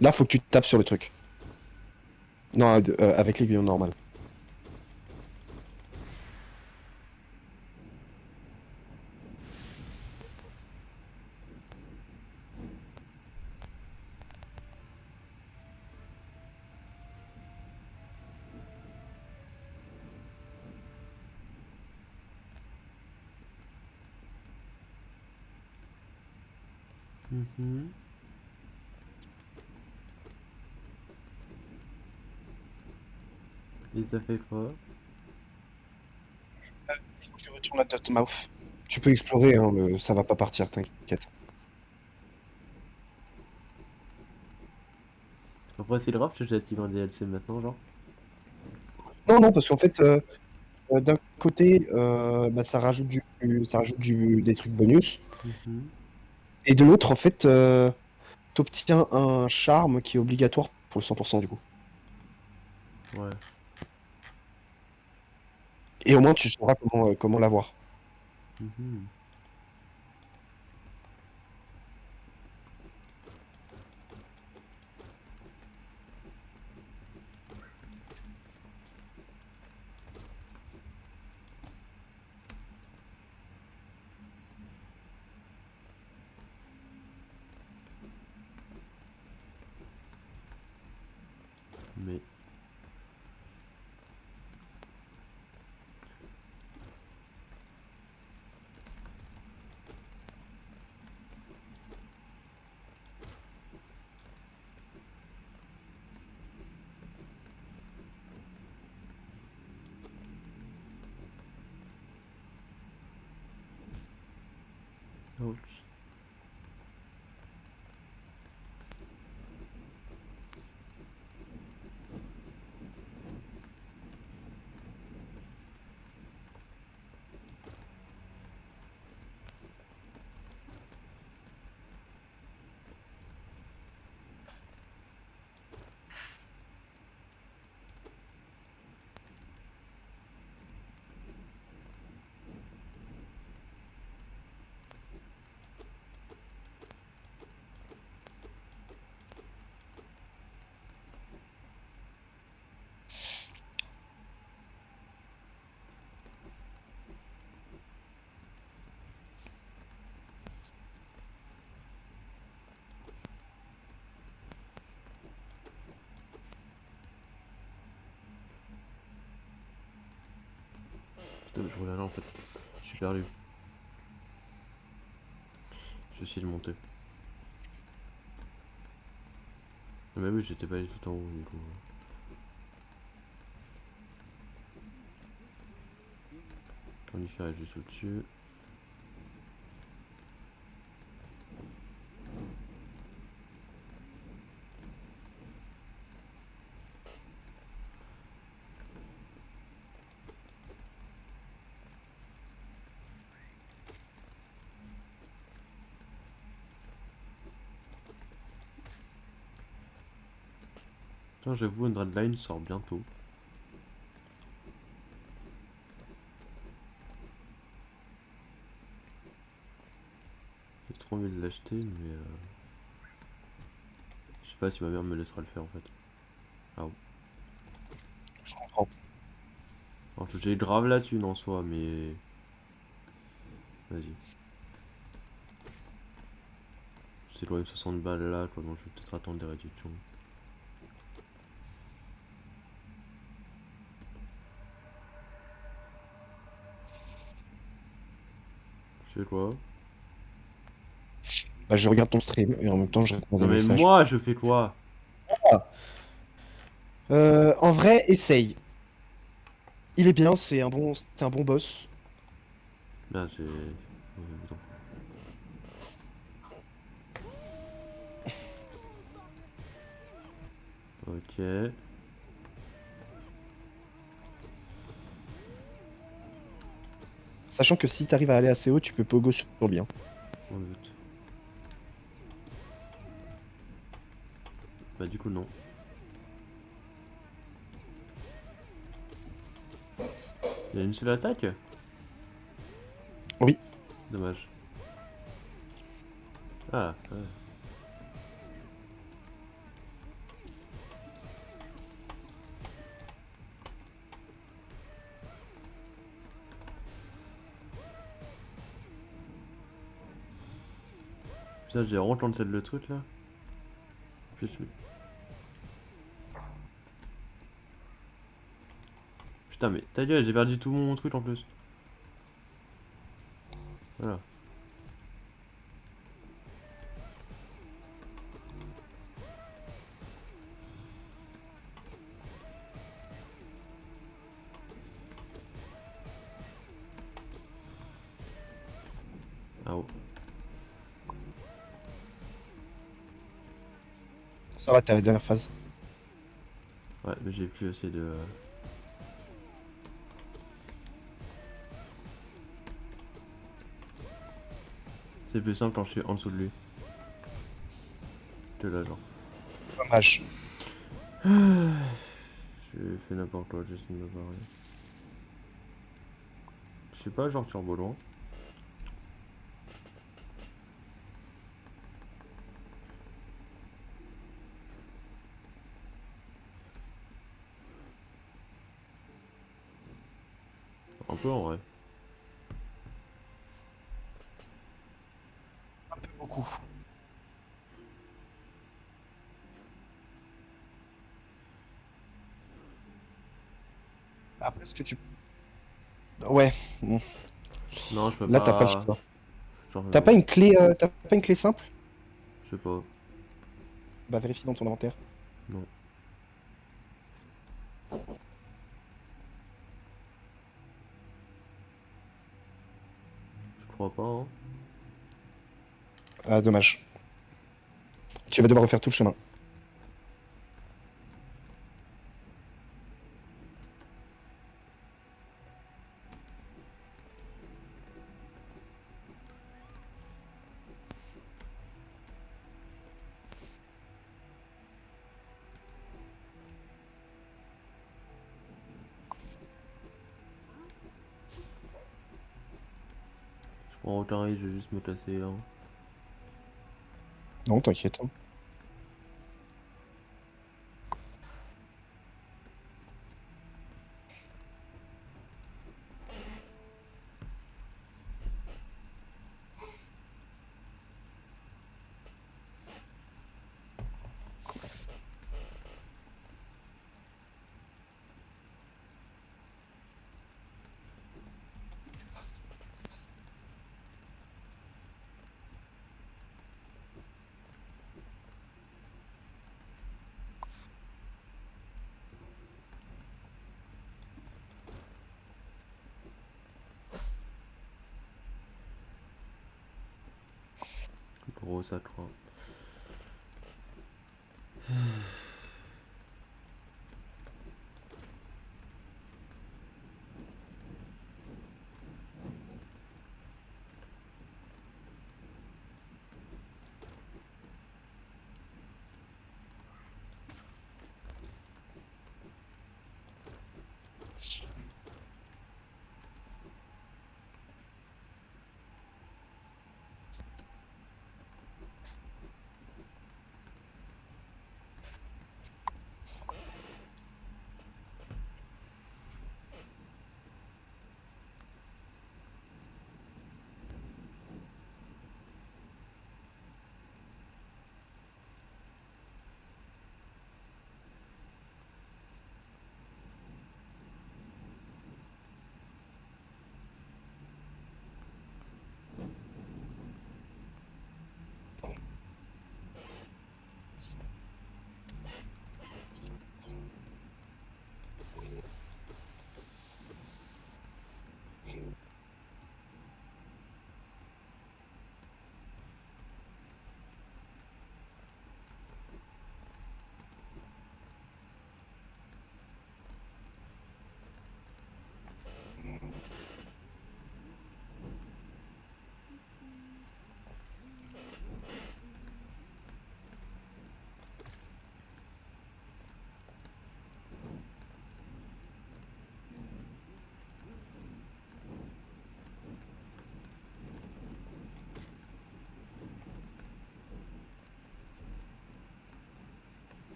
Là, faut que tu tapes sur le truc. Non, avec l'aiguillon normal. Mhm. Et ça fait quoi? Il faut que tu retournes à Dotmouth. Tu peux explorer, hein, mais ça va pas partir, t'inquiète. Après, c'est grave que j'active un DLC maintenant, genre. Non, non, parce qu'en fait, d'un côté, bah, ça rajoute des trucs bonus. Mhm. Et de l'autre, en fait, t'obtiens un charme qui est obligatoire pour le 100% du coup. Ouais. Et au moins, tu sauras comment l'avoir. Mhm. Mais. Ouch. Je reviens là en fait. Je suis perdu. Je vais essayer de monter. Mais oui, j'étais pas allé tout en haut du coup. On y fait juste au-dessus. Putain, j'avoue, Undead Line sort bientôt. J'ai trop envie de l'acheter, mais je sais pas si ma mère me laissera le faire en fait. Ah ouais. Je comprends. Alors que j'ai grave la thune en soi, mais vas-y. C'est quand même 60 balles là, quoi, donc je vais peut-être attendre des réductions. Je fais quoi? Bah, je regarde ton stream et en même temps, je réponds à des Non mais messages. moi, je fais quoi? Ah. En vrai, essaye. Il est bien, c'est un bon boss. Là, j'ai... Attends. Ok. Sachant que si t'arrives à aller assez haut, tu peux pogo sur lui. Hein. On doute. Bah du coup non. Il y a une seule attaque? Oui. Dommage. Ah, ouais. Putain, j'ai vraiment cancel le truc là. Je suis... Putain, mais ta gueule, j'ai perdu tout mon truc en plus. Voilà. Ah oh. Ça va, t'es à la dernière phase. Ouais, mais j'ai plus assez de... C'est plus simple quand je suis en dessous de lui. Que là, genre. Dommage. J'ai fait n'importe quoi, j'essaie de me barrer. Je sais pas, genre turbo loin. Un peu en vrai. Un peu beaucoup. Après, ce que tu... Ouais. Bon. Non, je peux Là, t'as pas le pas... choix. Genre, T'as pas une clé simple? je sais pas. Bah, vérifie dans ton inventaire. Non. Je crois pas, hein. Ah, dommage. Tu vas devoir refaire tout le chemin. Je prends aucun risque, je vais juste me casser, hein. Non, t'inquiète. Hein. Gros ça craint.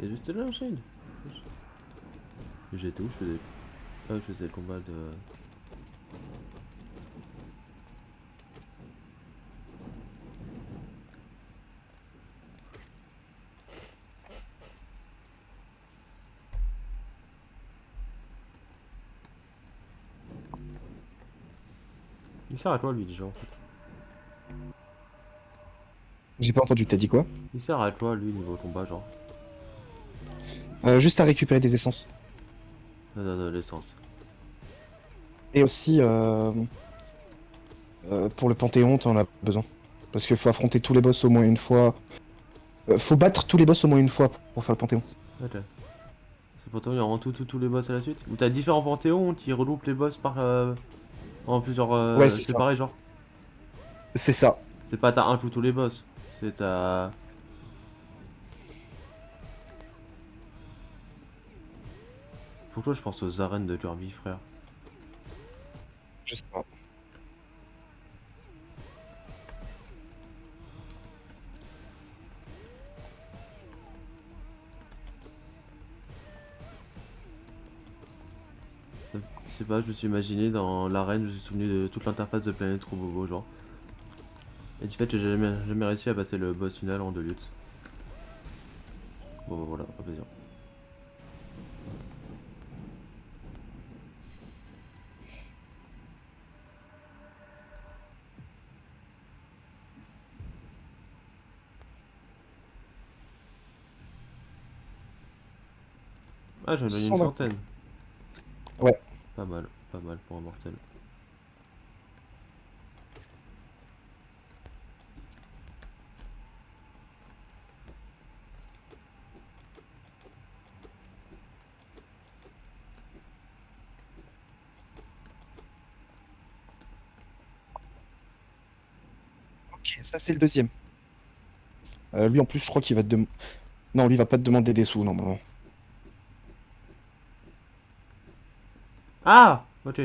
Et juste là, Shane. J'étais où? Je faisais. Ah, je faisais le combat de. Il sert à quoi lui déjà en fait? J'ai pas entendu, t'as dit quoi? Il sert à quoi lui niveau combat genre? Juste à récupérer des essences. Non, non, l'essence. Et aussi, pour le Panthéon, t'en as besoin. Parce qu'il faut affronter tous les boss au moins une fois. Faut battre tous les boss au moins une fois pour faire le Panthéon. Ok. C'est pour toi, il y a vraiment tous les boss à la suite? Ou t'as différents panthéons qui regroupent les boss par. En plusieurs. Ouais, c'est C'est ça. pareil genre? C'est ça. C'est pas t'as un tous les boss. C'est t'as. Pourquoi je pense aux arènes de Kirby, frère? Je sais pas. Je sais pas, je me suis imaginé dans l'arène, je me suis souvenu de toute l'interface de Planète Robobo, genre. Et du fait que j'ai jamais réussi à passer le boss final en 2 luttes. Bon, bah, voilà, pas plaisir. Ah, j'en ai donné une 120. centaine. Ouais. Pas mal pour un mortel. Ok, ça c'est le deuxième. Lui en plus, je crois qu'il va te demander. Non, lui il va pas te demander des sous, normalement. Ah! Ok.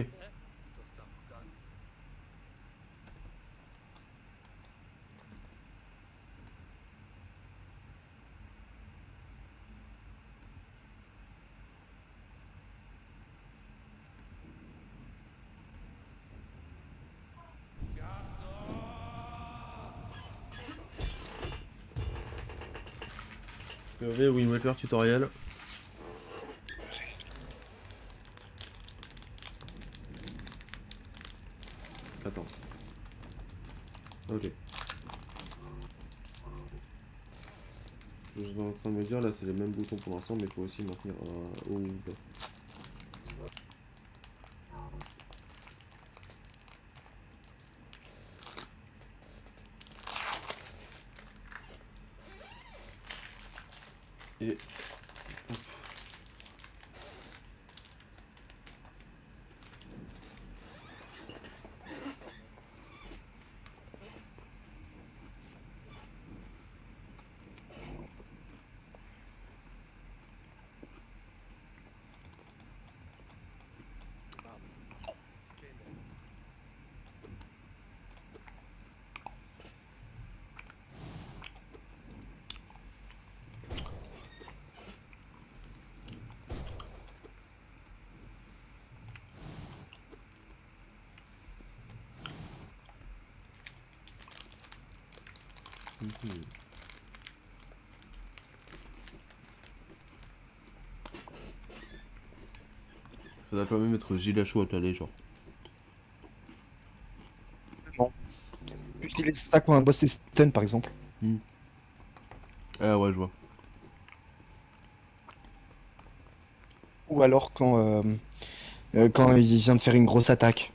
POV Wind Waker tutoriel. Attends. Ok. Je suis en train de me dire, là c'est les mêmes boutons pour l'instant, mais il faut aussi maintenir haut ou bas. Et... Mhm. Ça doit quand même être gilet chaud à caler, genre. Non. Utilise ça quand un boss est stun par exemple. Ah ouais, je vois. Ou alors quand il vient de faire une grosse attaque.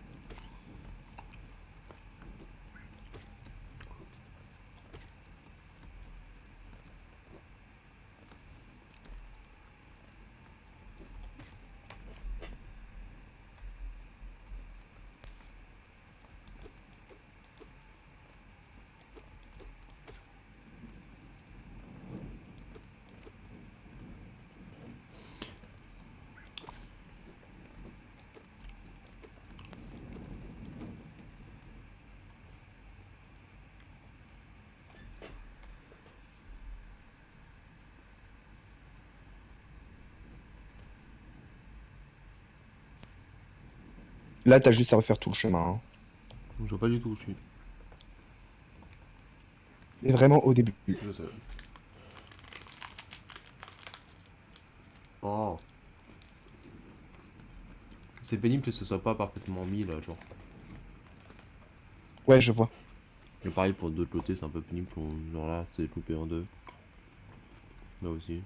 Là, t'as juste à refaire tout le chemin. Hein. Je vois pas du tout où je suis. Et vraiment au début. Je sais. Oh. C'est pénible que ce soit pas parfaitement mis là, genre. Ouais, je vois. Et pareil pour d'autres côtés, c'est un peu pénible genre là, c'est coupé en deux. Là aussi.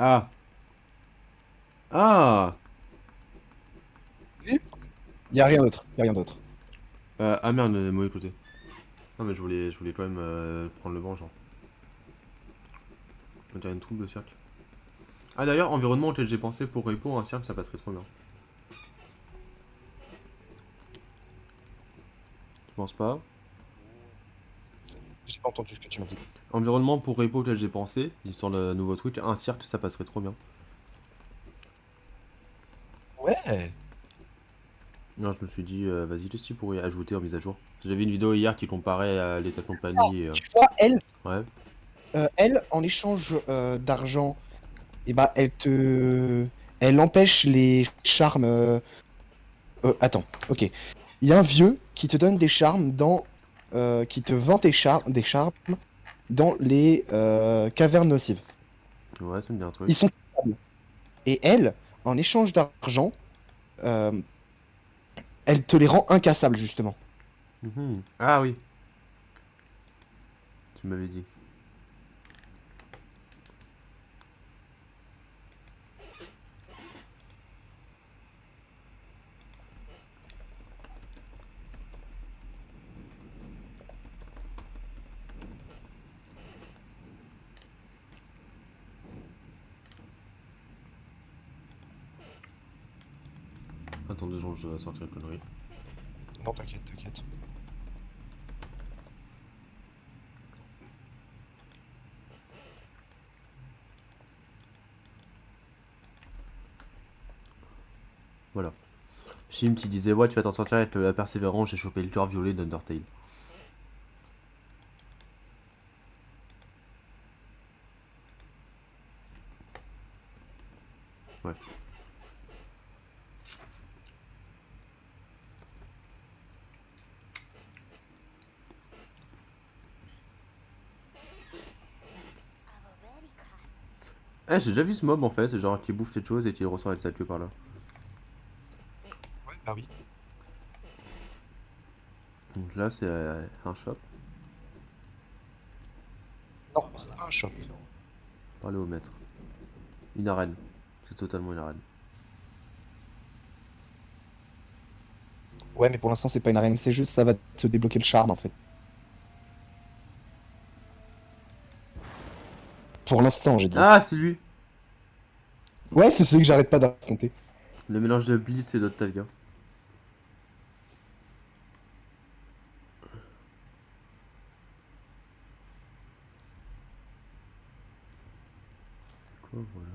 Ah. Ah. Y a rien d'autre. Y a rien d'autre. Ah merde, le mauvais côté. Non mais je voulais quand même prendre le vent, genre. On dirait une troupe de cercle. Ah d'ailleurs, environnement auquel j'ai pensé pour repo, un cercle ça passerait trop bien. Tu penses pas? J'ai pas entendu ce que tu m'as dit. Environnement pour repo auquel j'ai pensé, histoire de nouveau truc, un cercle ça passerait trop bien. Ouais. Non, je me suis dit, vas-y, qu'est-ce que tu pourrais ajouter en mise à jour? J'avais une vidéo hier qui comparait l'état de compagnie et, Tu vois, ouais. elle, en échange d'argent, et bah, elle empêche les charmes. Attends, ok. Il y a un vieux qui te donne des charmes qui te vend des charmes dans les cavernes nocives. Ouais, ça me dit un truc. Ils sont capables. Et elle, en échange d'argent, euh, elle te les rend incassables, justement. Mhm. Ah oui, tu m'avais dit. Attends 2 secondes, je dois sortir une connerie. Non, t'inquiète, t'inquiète. Voilà. Shim qui disait ouais tu vas t'en sortir avec la persévérance, j'ai chopé le cœur violet d'Undertale. Ouais. Eh j'ai déjà vu ce mob en fait, c'est genre qui bouffe quelque chose et qui ressort avec sa queue par là. Ouais, bah oui. Donc là c'est un shop. Non, c'est pas un shop. Parler au maître. Une arène. C'est totalement une arène. Ouais, mais pour l'instant, c'est pas une arène, c'est juste ça va te débloquer le charme, en fait. Pour l'instant, j'ai dit. Ah c'est lui. Ouais, c'est celui que j'arrête pas d'affronter. Le mélange de Blitz et d'Octavia. Quoi voilà.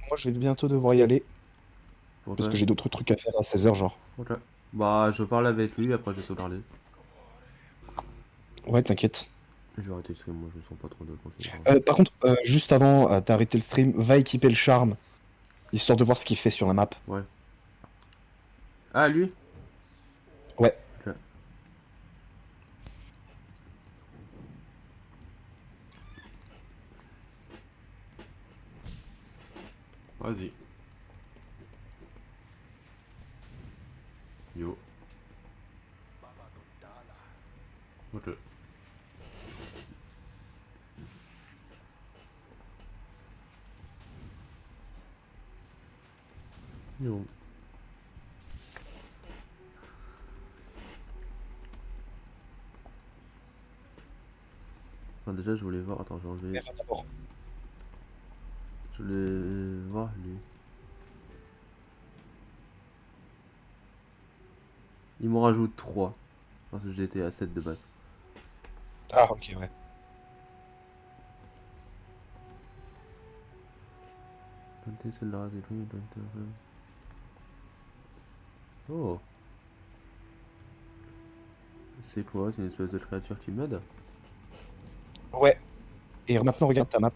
Moi, je vais bientôt devoir y aller, Ok. parce que j'ai d'autres trucs à faire à 16h, genre. Ok. Bah je parle avec lui après je vais sauvegarder. Ouais, t'inquiète. Je vais arrêter le stream, moi je me sens pas trop de continuer. Par contre, juste avant d'arrêter le stream, va équiper le charme, histoire de voir ce qu'il fait sur la map. Ouais. Ah lui. Ouais. Ok. Vas-y. Yo. Ok. Yo. Enfin, déjà je voulais voir. Attends, j'ai enlevé. Je voulais voir lui. Il m'en rajoute 3. Parce que j'étais à 7 de base. Ah, ok, ouais. Oh. C'est quoi? C'est une espèce de créature qui m'aide? Ouais. Et maintenant, regarde ta map.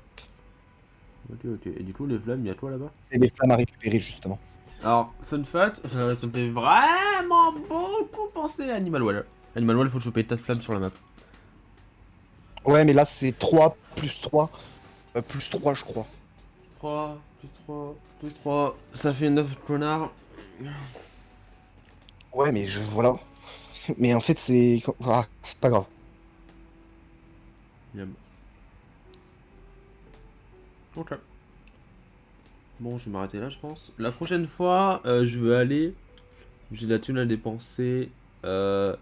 Ok, ok. Et du coup, les flammes, il y a toi là-bas? C'est les flammes à récupérer, justement. Alors, fun fact, ça me fait vraiment beaucoup penser à Animal Wall. Animal Wall, faut choper tas de flammes sur la map. Ouais, mais là, c'est 3 plus 3. Plus 3, je crois. 3, plus 3, plus 3, ça fait 9 connards. Ouais, mais voilà. Mais en fait, c'est... Ah, c'est pas grave. Yum. Ok. Bon, je vais m'arrêter là, je pense. La prochaine fois, je veux aller. J'ai la thune à dépenser. C'est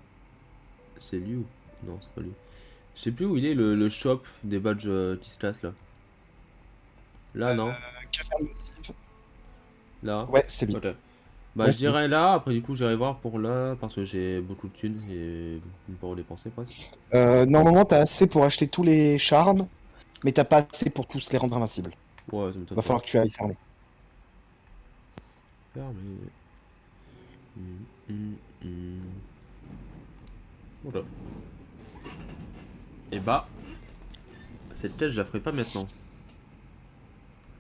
lui ou. Non, c'est pas lui. Je sais plus où il est le shop des badges qui se classent là. Là, non. Caverne massive. Là. Ouais, c'est lui. Ok. Bah, Ouais, je c'est lui. dirais là. Après, du coup, j'irai voir pour là. Parce que j'ai beaucoup de thunes et une pour dépenser presque. Normalement, t'as assez pour acheter tous les charmes, mais t'as pas assez pour tous les rendre invincibles. Ouais, ça m'étonne Va pas. falloir que tu ailles farmer. Fermé. Voilà. Et bah, cette tête, je la ferai pas maintenant.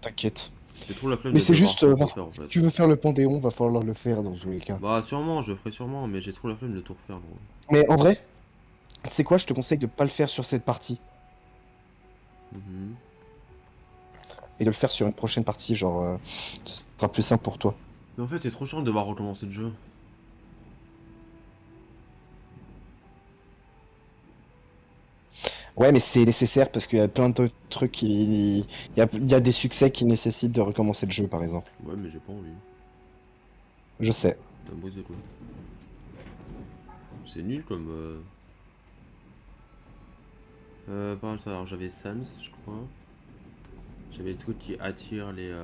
T'inquiète. J'ai trop la flemme Mais de c'est devoir juste, tout refaire en si fait. tu veux faire le Panthéon, va falloir le faire dans tous les cas. Bah sûrement, je ferai sûrement, mais j'ai trop la flemme de tout refaire gros. Mais en vrai, c'est quoi, je te conseille de pas le faire sur cette partie. Mhm. Et de le faire sur une prochaine partie, genre, ce sera plus simple pour toi. Mais en fait c'est trop chiant de devoir recommencer le jeu. Ouais, mais c'est nécessaire parce qu'il y a plein de trucs il y a des succès qui nécessitent de recommencer le jeu, par exemple. Ouais mais j'ai pas envie. Je sais. Ça me brise les couilles. C'est nul comme... par exemple, alors j'avais Sans, je crois. J'avais des trucs qui attirent les...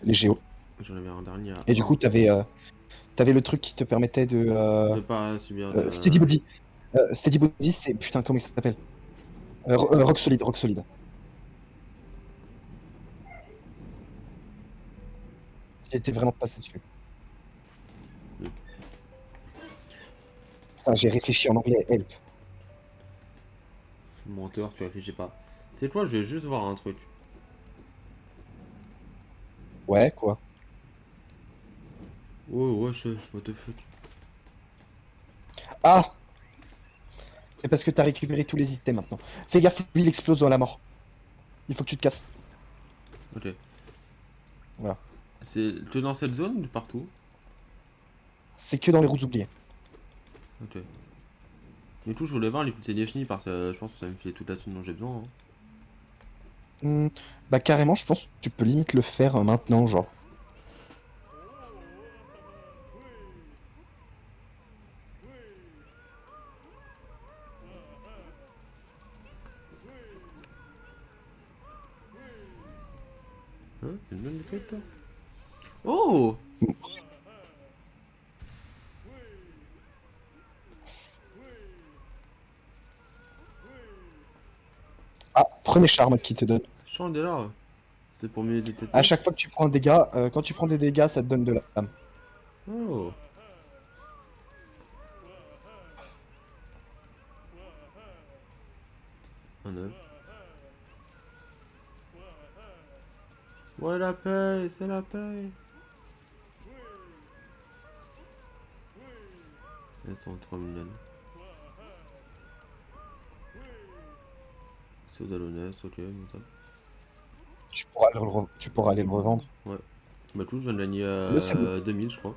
Les géos. J'en avais un dernier à Et du 1. coup, t'avais le truc qui te permettait de... De pas subir de... Steady Body. Steady Body, c'est... Putain, comment il s'appelle Rock Solid, Rock Solid. J'étais vraiment passé dessus. Oui. Putain, j'ai réfléchi en anglais, help. Menteur, tu réfléchis pas. Tu sais quoi, je vais juste voir un truc. Ouais, quoi. Oh wesh, what the fuck. Ah C'est parce que t'as récupéré tous les items maintenant. Fais gaffe, lui il explose dans la mort. Il faut que tu te casses. Ok. Voilà. C'est que dans cette zone ou partout? C'est que dans les routes oubliées. Ok. Du coup, je voulais voir les coups de Yeshni parce que je pense que ça me fait toute la thune dont j'ai besoin. Hein. Bah carrément, je pense que tu peux limite le faire maintenant, genre. Hein? C'est une bonne méthode, toi? Oh! Ah, premier charme qui te donne. Chandelier. C'est pour mieux détecter. À chaque fois que tu prends un dégât, quand tu prends des dégâts, ça te donne de la âme. Oh! Un œuf. Ouais, la paye, c'est la paye. Elles sont trop mignonnes. Sodalonès, ok, comme ça. Tu pourras aller le revendre. Ouais. Bah, tout, je viens de gagner Mais c'est bon. 2000, je crois.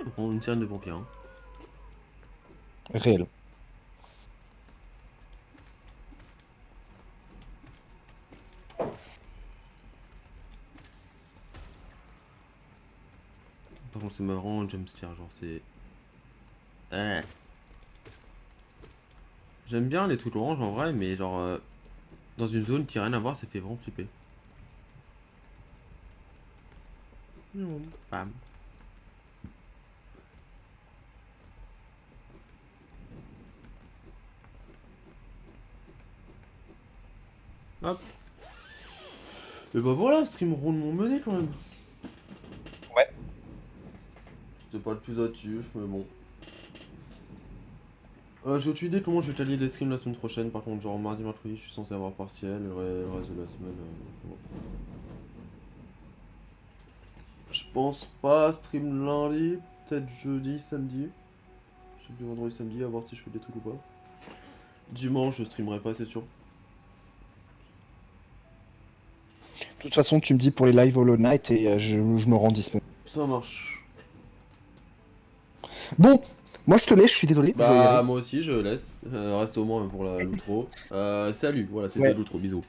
On prend une sirène de pompier. Hein. Réel. Par contre, c'est marrant, le jumpscare, genre c'est. Eh. J'aime bien les trucs orange en vrai, mais genre dans une zone qui a rien à voir, ça fait vraiment flipper. Bam. Hop. Et bah voilà, stream rondement mené quand même. Ouais. C'était pas le plus actif, mais bon. J'ai aucune idée comment je vais caler les streams la semaine prochaine. Par contre, genre mardi, mercredi, je suis censé avoir partiel. Le reste de la semaine, c'est bon. Je pense pas stream lundi, peut-être jeudi, samedi. Jeudi, vendredi, samedi, à voir si je fais des trucs ou pas. Dimanche, je streamerai pas, c'est sûr. De toute façon, tu me dis pour les live Hollow Knight et je me rends disponible. Ça marche. Bon, moi je te laisse, je suis désolé. Je dois y Bah, aller. moi aussi, je laisse. Reste au moins pour l'outro. Salut, voilà, c'était Ouais. l'outro, bisous.